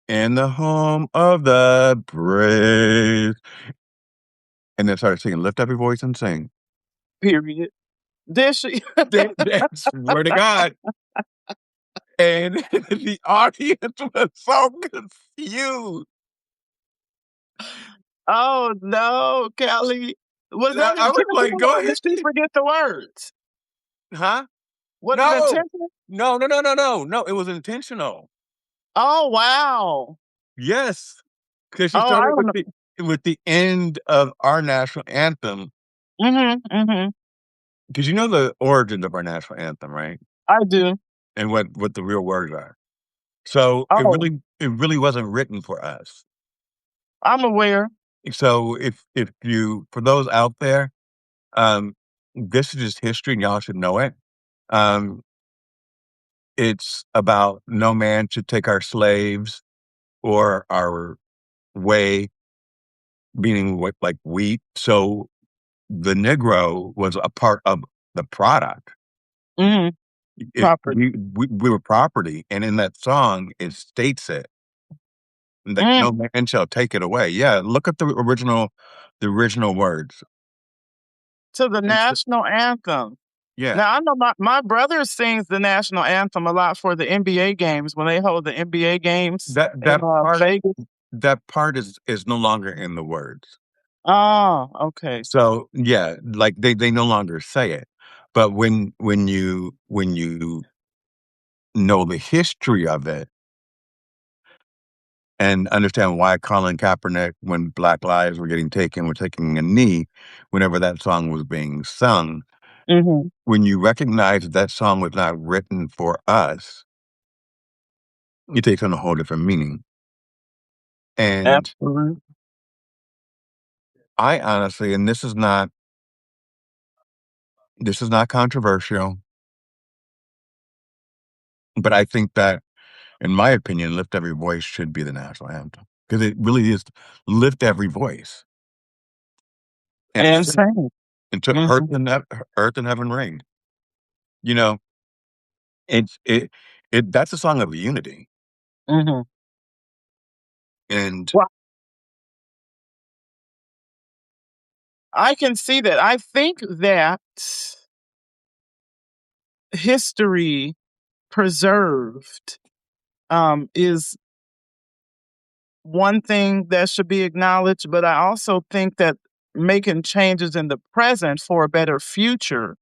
A: "In the home of the brave," and then started singing "Lift Up Your Voice and Sing."
B: Period. Did she?
A: That swear to God. And the audience was so confused.
B: Oh, no, Kelly. Was that
A: I was like,
B: intentional
A: "Go
B: or did
A: ahead."
B: she forget the words?
A: Huh?
B: Was it
A: No.
B: intentional?
A: No, no, no, no, no, no, it was intentional.
B: Oh, wow.
A: Yes, because she
B: Oh, I
A: started
B: don't know.
A: with the end of our national anthem.
B: Mhm, mhm.
A: Because you know the origins of our national anthem, right?
B: I do.
A: And what the real words are. So,
B: Oh,
A: it really wasn't written for us.
B: I'm aware.
A: So, if you for those out there, this is just history and y'all should know it. Um, it's about no man should take our slaves or our way, meaning what like wheat. So, the Negro was a part of the product.
B: Mhm.
A: It
B: Property.
A: we were property, and in that song, it states it, that
B: Mm,
A: no man shall take it away. Yeah, look at the original words.
B: to the
A: It's the
B: national anthem.
A: yeah,
B: Now, I know my brother sings the national anthem a lot for the NBA games when they hold the NBA games
A: that
B: in,
A: that part
B: Vegas.
A: that part is no longer in the words.
B: Oh, okay.
A: So, yeah, like, they no longer say it, but when you know the history of it and understand why Colin Kaepernick, when Black lives were getting taken, were taking a knee whenever that song was being sung.
B: Mhm.
A: When you recognize that song was not written for us, it takes on a whole different meaning. And
B: Absolutely.
A: I honestly, and this is not controversial, but I think that, in my opinion, "Lift Every Voice" should be the national anthem because it really is lift every voice and
B: And
A: sing
B: sing.
A: until
B: Mhm,
A: earth and heaven ring. You know, it's it that's a song of unity,
B: mhm.
A: and
B: Well, I can see that. I think that history preserved, is one thing that should be acknowledged, but I also think that making changes in the present for a better future,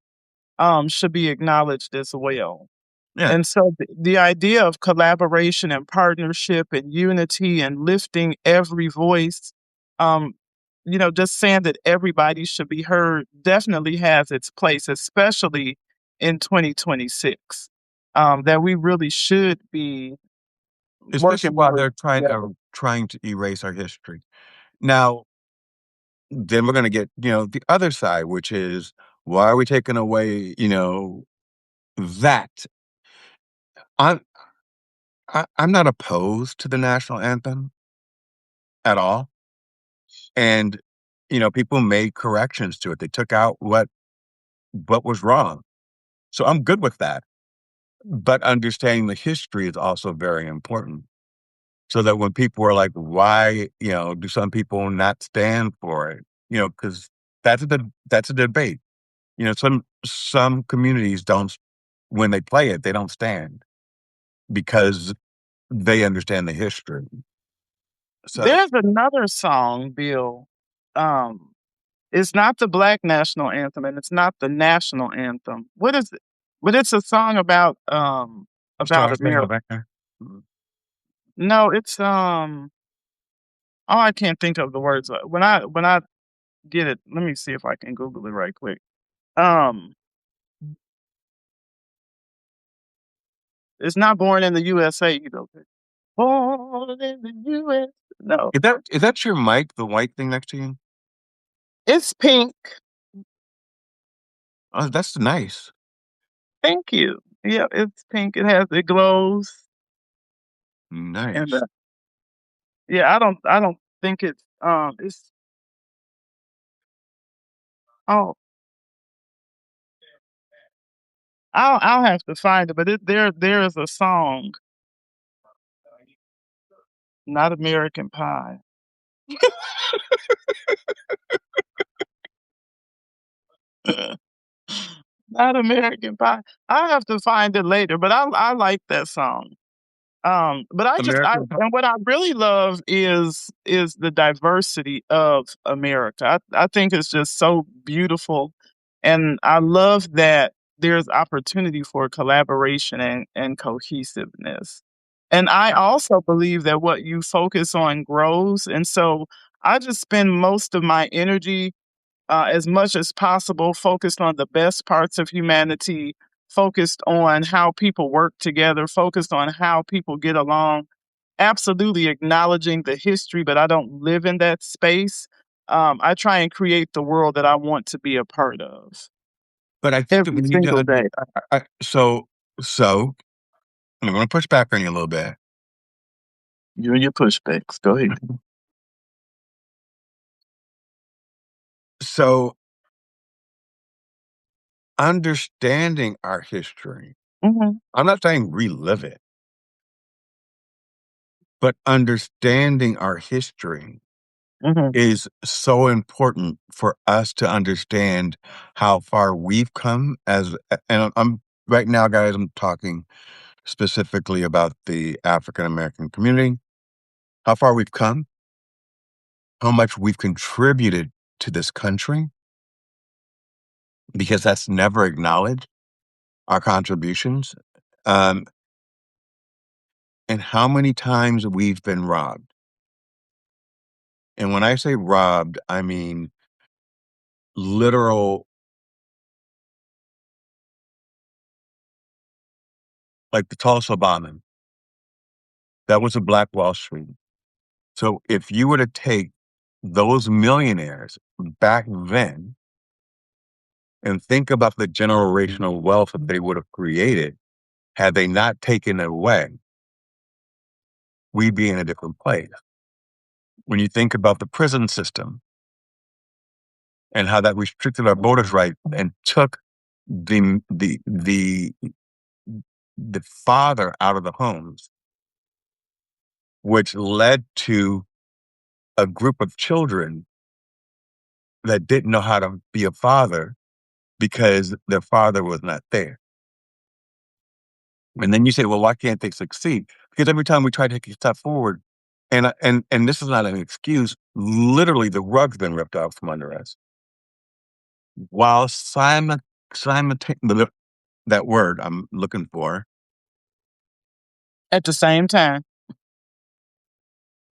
B: should be acknowledged as well.
A: yeah,
B: And so the idea of collaboration and partnership and unity and lifting every voice, um, just saying that everybody should be heard definitely has its place, especially in 2026. That we really should be
A: especially
B: working
A: while
B: more
A: they're
B: together.
A: trying to erase our history. Now, then we're gonna get, the other side, which is, why are we taking away, that? I'm I'm not opposed to the national anthem at all, and, people made corrections to it. They took out what was wrong, so I'm good with that, but understanding the history is also very important, so that when people are like, "Why, do some people not stand for it?" Because that's a debate. Some communities don't when they play it, they don't stand because they understand the history. So
B: There's another song, Bill. Um, it's not the Black national anthem, and it's not the national anthem. What is it? But it's a song about
A: Stars Spangled
B: America.
A: Banner.
B: No, it's oh, I can't think of the words. When I get it, let me see if I can Google it right quick. Um, it's not Born in the USA, you know. Born in the US. No,
A: Is that your mic, the white thing next to you?
B: it's pink.
A: Oh, that's nice.
B: Thank you. Yeah, it's pink. It glows, and
A: Nice.
B: yeah, I don't think it's oh, I'll have to find it, but there is a song, not American Pie. Not American Pie. I have to find it later, but I like that song. But I
A: American Pie.
B: and what I really love is the diversity of America. I think it's just so beautiful, and I love that there's opportunity for collaboration and cohesiveness. And I also believe that what you focus on grows, and so I just spend most of my energy as much as possible, focused on the best parts of humanity, focused on how people work together, focused on how people get along, absolutely acknowledging the history, but I don't live in that space. I try and create the world that I want to be a part of
A: But I think that we
B: every
A: need to
B: single day.
A: so I'm gonna push back on you a little bit.
B: You and your pushbacks. Go ahead.
A: So understanding our history,
B: Hmm.
A: I'm not saying relive it, but understanding our history
B: Hmm.
A: is so important for us to understand how far we've come and I'm right now, guys, I'm talking specifically about the African American community, how far we've come, how much we've contributed to this country, because that's never acknowledged, our contributions, um, and how many times we've been robbed. And when I say robbed, I mean literal, like the Tulsa bombing. That was a Black Wall Street. So if you were to take those millionaires back then and think about the generational wealth that they would have created had they not taken it away, we'd be in a different place. When you think about the prison system and how that restricted our voters' rights and took the the the the father out of the homes, which led to a group of children that didn't know how to be a father because their father was not there. And then you say, well, why can't they succeed? Because every time we try to take a step forward, and this is not an excuse, literally the rug's been ripped out from under us. While simultaneously, that word I'm looking for,
B: At the same time,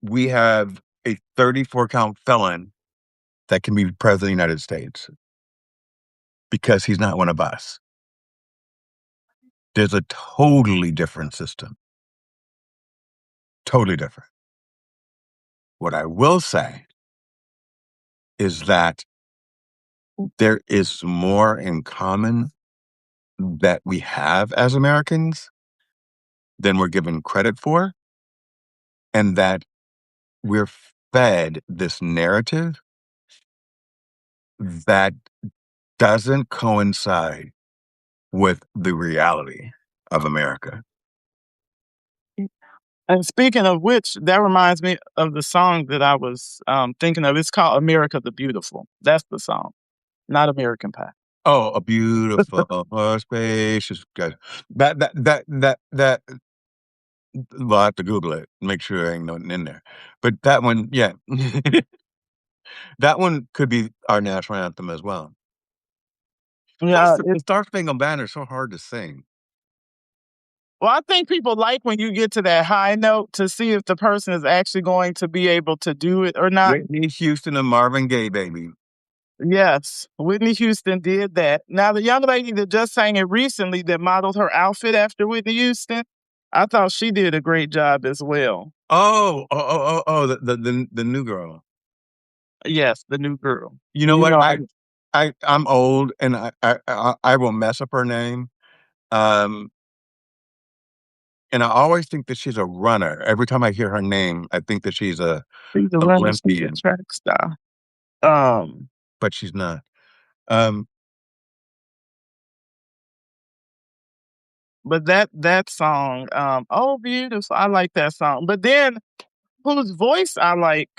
A: we have a 34 count felon that can be president of the United States because he's not one of us. There's a totally different system. Totally different. What I will say is that there is more in common that we have as Americans than we're given credit for, and that we're fed this narrative that doesn't coincide with the reality of America.
B: and speaking of which, that reminds me of the song that I was thinking of. It's called "America the Beautiful." That's the song, not American Pie.
A: Oh, a beautiful, spacious. God. That. Well, I have to Google it, make sure there ain't nothing in there. But that one, yeah, that one could be our national anthem as well. Plus,
B: Yeah,
A: the Star Spangled Banner is so hard to sing.
B: well, I think people like when you get to that high note to see if the person is actually going to be able to do it or not.
A: Whitney Houston and Marvin Gaye, baby.
B: Yes, Whitney Houston did that. Now, the young lady that just sang it recently that modeled her outfit after Whitney Houston, I thought she did a great job as well.
A: The new girl.
B: Yes, the new girl.
A: You know
B: You
A: what?
B: know,
A: I'm old, and I will mess up her name. Um, and I always think that she's a runner. Every time I hear her name, I think that she's a
B: she's a runner, she's a
A: Olympian,
B: track star. Um,
A: but she's not. Um,
B: but that song, "Oh Beautiful," I like that song. But then whose voice I like,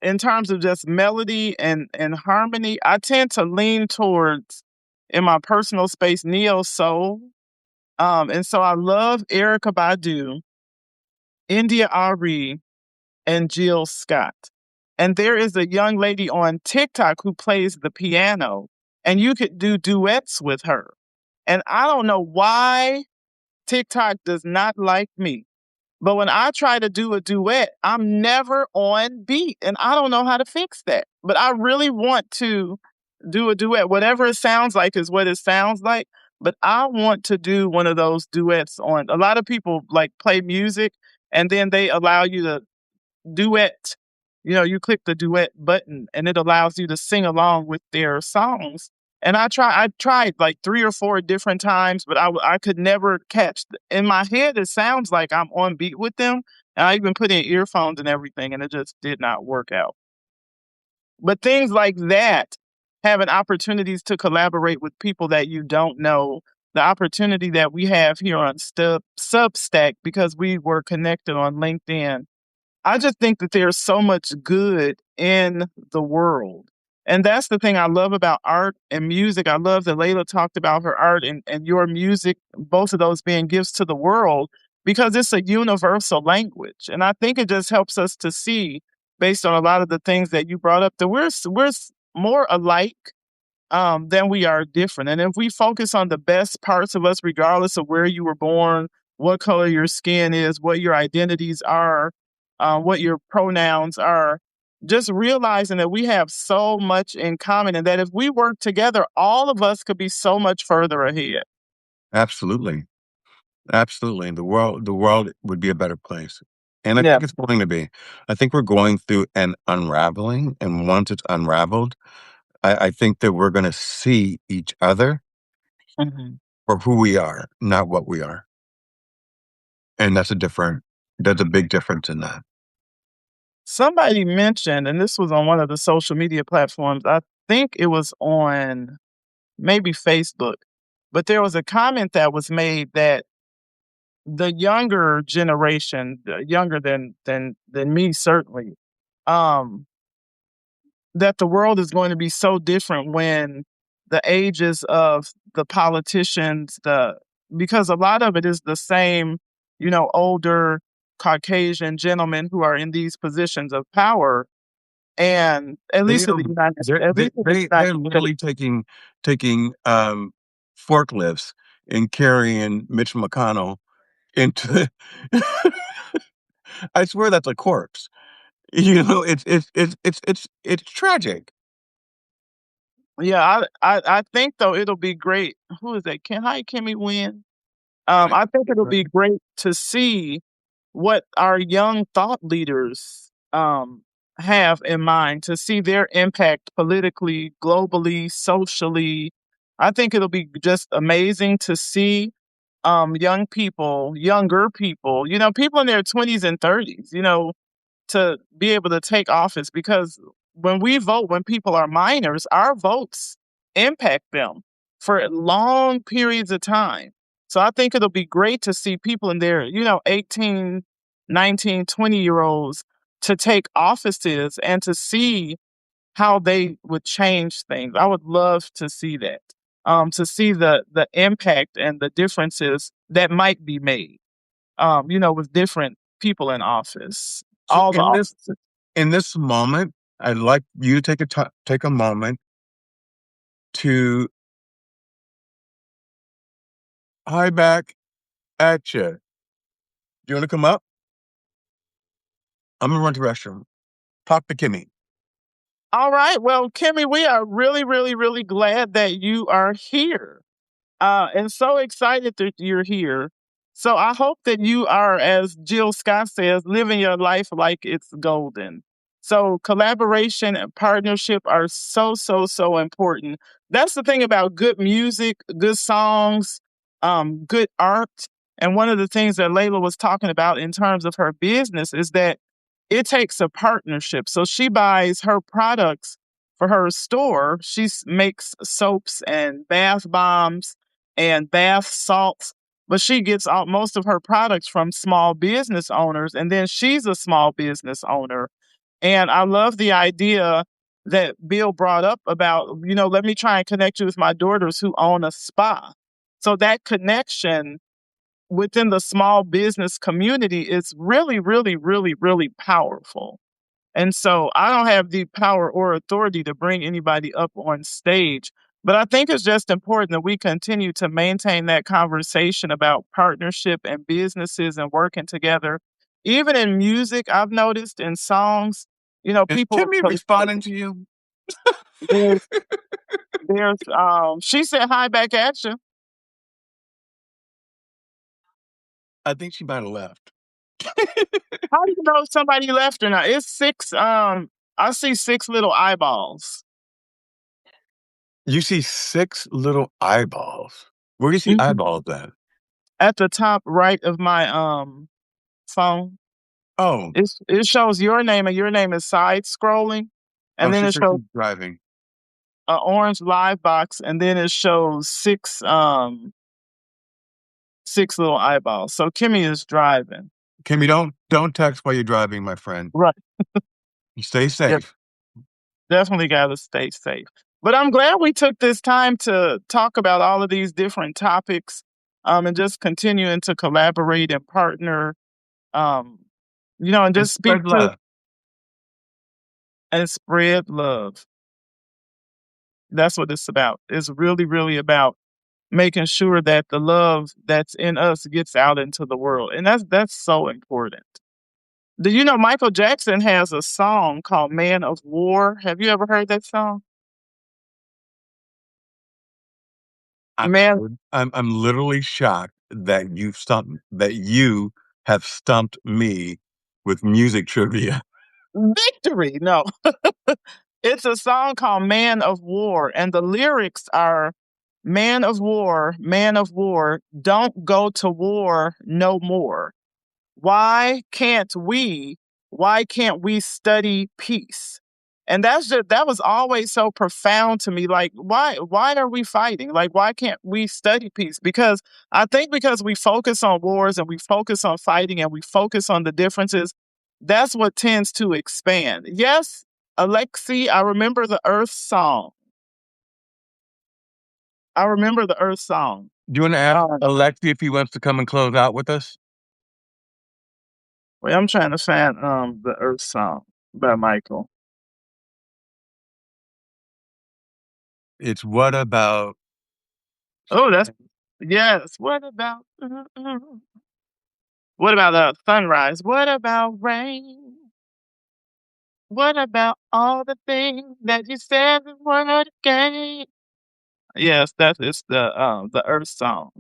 B: in terms of just melody and harmony, I tend to lean towards, in my personal space, neo soul. And so I love Erica Badu, India Ari, and Jill Scott. And there is a young lady on TikTok who plays the piano, and you could do duets with her. And I don't know why TikTok does not like me. But when I try to do a duet, I'm never on beat, and I don't know how to fix that. But I really want to do a duet. Whatever it sounds like is what it sounds like. But I want to do one of those duets on. A lot of people like play music and then they allow you to duet. You know, you click the duet button and it allows you to sing along with their songs. And I tried like 3 or 4 different times, but I could never catch in my head, it sounds like I'm on beat with them, and I even put in earphones and everything, and it just did not work out. But things like that, having opportunities to collaborate with people that you don't know, the opportunity that we have here on Substack because we were connected on LinkedIn, I just think that there's so much good in the world. And that's the thing I love about art and music. I love that Layla talked about her art and your music, both of those being gifts to the world, because it's a universal language. And I think it just helps us to see, based on a lot of the things that you brought up, that we're more alike then we are different. And if we focus on the best parts of us, regardless of where you were born, what color your skin is, what your identities are, what your pronouns are, just realizing that we have so much in common and that if we work together, all of us could be so much further ahead.
A: Absolutely, absolutely. The world would be a better place, and I
B: Yeah.
A: think it's going to be. I think we're going through an unraveling, and once it's unraveled, I think that we're going to see each other
B: Mhm.
A: for who we are, not what we are, and that's a big difference in that.
B: Somebody mentioned, and this was on one of the social media platforms, I think it was on maybe Facebook, but there was a comment that was made that the younger generation, younger than me certainly, um, that the world is going to be so different when the ages of the politicians, the because a lot of it is the same, older Caucasian gentlemen who are in these positions of power, and at
A: They
B: least in
A: are
B: the United
A: they're
B: at
A: they
B: least in the
A: they
B: United
A: they're
B: States.
A: literally taking, forklifts and carrying Mitch McConnell into I swear that's a corpse. It's tragic.
B: Yeah, I think though it'll be great. Who is that? Hi, Kimmy Wynn.
A: Right,
B: I think it'll
A: right.
B: be great to see what our young thought leaders have in mind, to see their impact politically, globally, socially. I think it'll be just amazing to see young people, younger people, people in their 20s and 30s, to be able to take office because when we vote, when people are minors, our votes impact them for long periods of time. So I think it'll be great to see people in their, 18, 19, 20-year olds to take offices and to see how they would change things. I would love to see that. To see the impact and the differences that might be made, with different people in office.
A: So
B: All the offices.
A: in this moment, I'd like you to take a moment to hi back at you. Do you wanna come up? I'm gonna run to the restroom. Talk to Kimmy.
B: All right. Well, Kimmy, we are really, really, really glad that you are here. And so excited that you're here. So I hope that you are, as Jill Scott says, living your life like it's golden. So collaboration and partnership are so, so, so important. That's the thing about good music, good songs, good art. And one of the things that Layla was talking about in terms of her business is that it takes a partnership. So she buys her products for her store. Makes soaps and bath bombs and bath salts, but she gets most of her products from small business owners, and then she's a small business owner. And I love the idea that Bill brought up about, let me try and connect you with my daughters who own a spa. So that connection within the small business community is really, really, really, really powerful. And so I don't have the power or authority to bring anybody up on stage, but I think it's just important that we continue to maintain that conversation about partnership and businesses and working together. Even in music, I've noticed in songs,
A: Is
B: people
A: Kimmy responding to you?
B: there's she said hi back at you.
A: I think she might have left.
B: How do you know if somebody left or not? It's six. I see six little eyeballs.
A: You see six little eyeballs. Where do you see
B: Mhm.
A: eyeballs at?
B: At the top right of my phone,
A: Oh,
B: it shows your name, and your name is side scrolling,
A: oh,
B: and then
A: she
B: it
A: said
B: shows
A: she's driving.
B: an orange live box, and then it shows six little eyeballs. So Kimmy is driving.
A: Kimmy, don't text while you're driving, my friend.
B: Right.
A: You stay
B: Yep.
A: safe.
B: Definitely got to stay safe. But I'm glad we took this time to talk about all of these different topics, and just continuing to collaborate and partner, um, and
A: And
B: just speak
A: spread
B: to
A: love.
B: and spread love. That's what it's about. It's really, really about making sure that the love that's in us gets out into the world. And that's so important. Do you know Michael Jackson has a song called Man of War? Have you ever heard that song?
A: I'm
B: Man,
A: I'm literally shocked that you have stumped me with music trivia.
B: victory. No. It's a song called Man of War, and the lyrics are Man of war, don't go to war no more. Why can't we? Why can't we study peace? And that was always so profound to me. Like, why are we fighting? Like, why can't we study peace? Because I think because we focus on wars and we focus on fighting and we focus on the differences, that's what tends to expand. Yes, Alexi, I remember the Earth song. I remember the Earth song.
A: Do you want to ask
B: Um,
A: Alexi if he wants to come and close out with us?
B: Wait, I'm trying to find the Earth song by Michael.
A: It's what about
B: Oh, that's yes. What about sunrise? What about rain? What about all the things that you said were again? Yes, that is the Earth song.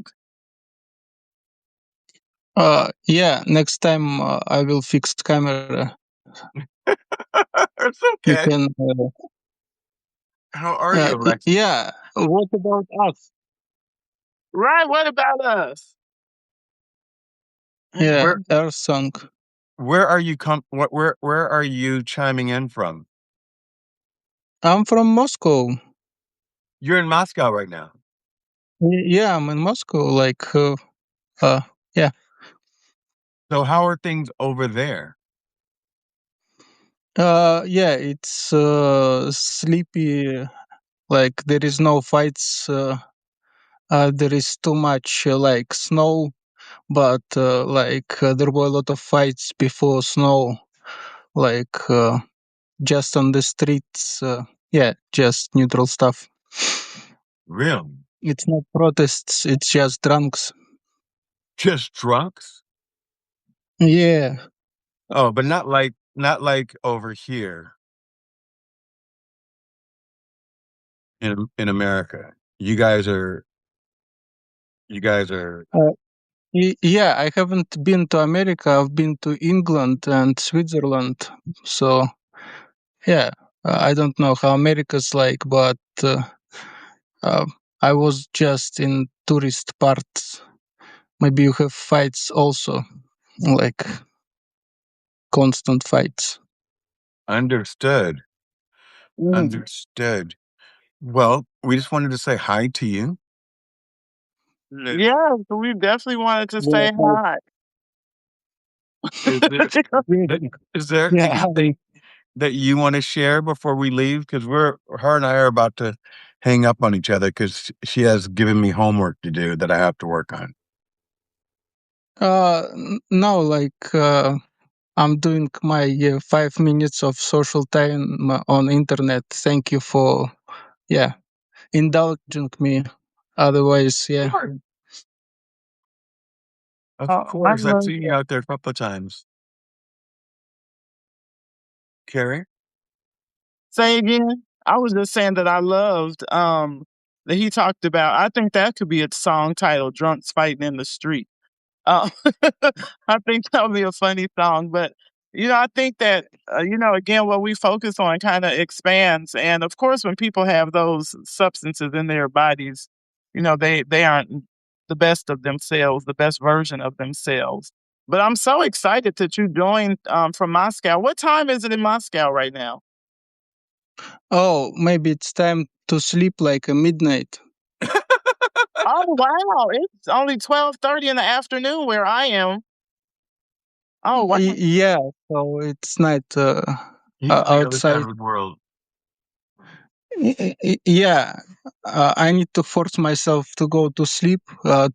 D: Yeah, next time I will fix camera.
A: it's
D: You
A: okay.
D: can.
A: How are you, Alexi?
D: Yeah. What about us?
B: Right. What about us?
D: Yeah,
A: Where
D: Earth song.
A: where are you where are you chiming in from?
D: I'm from Moscow.
A: You're in Moscow right now.
D: Yeah, I'm in Moscow. Uh, yeah.
A: So how are things over there?
D: Yeah. It's sleepy. Like there is no fights. There is too much snow, but there were a lot of fights before snow. Like just on the streets. Yeah, just neutral stuff.
A: Really?
D: It's not protests. It's just drunks.
A: Just drunks?
D: Yeah.
A: Oh, but not like over here. in America. You guys are you guys are
D: Uh, yeah, I haven't been to America. I've been to England and Switzerland. So yeah, I don't know how America's like, but uh, I was just in tourist parts. Maybe you have fights also, like constant fights.
A: understood. Understood. Well, we just wanted to say hi to you.
B: Yeah, so we definitely wanted to say hi.
A: Is there, is there
D: Yeah.
A: anything that you want to share before we leave? Because her and I are about to hang up on each other because she has given me homework to do that I have to work on.
D: No, like I'm doing my 5 minutes of social time on internet. Thank you for indulging me. Otherwise, yeah.
A: Of
B: Oh, I
A: course, I've
B: love
A: seen you out there a couple of times. Carrie?
B: Say again. I was just saying that I loved that he talked about. I think that could be a song title, "Drunks Fighting in the Street." Uh, I think that would be a funny song. But I think that again, what we focus on kind of expands. And of course, when people have those substances in their bodies, they aren't the best of themselves, the best version of themselves. But I'm so excited that you joined from Moscow. What time is it in Moscow right now?
D: Oh, maybe it's time to sleep like a midnight.
B: Oh wow! It's only 12:30 in the afternoon where I am. Oh wow!
D: Yeah, so it's night
A: He's on the other side
D: outside.
A: of the world.
D: Yeah, I need to force myself to go to sleep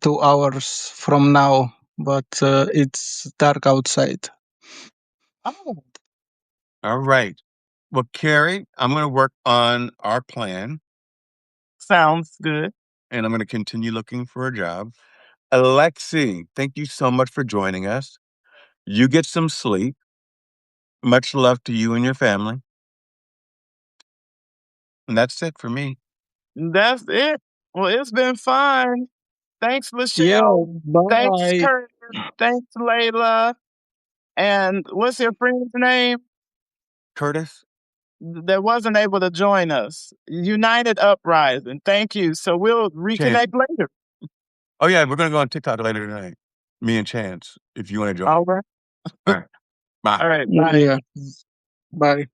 D: 2 hours from now, but it's dark outside.
B: Oh,
A: All right. Well, Carrie, I'm going to work on our plan
B: sounds good.
A: and I'm going to continue looking for a job. Alexi, thank you so much for joining us. You get some sleep. Much love to you and your family. And that's it for me.
B: That's it. Well, it's been fun. Thanks,
D: Yeah,
B: Michelle. Thanks,
D: bye.
B: Kurt. Thanks, Layla. And what's your friend's name
A: Curtis,
B: that wasn't able to join us? United Uprising. Thank you. So we'll
A: Chance.
B: reconnect later.
A: Oh, yeah, we're going to go on TikTok later tonight. Me and Chance, if you want to join.
B: All right.
A: All right. Bye.
B: All right. Bye.
D: Yeah, bye.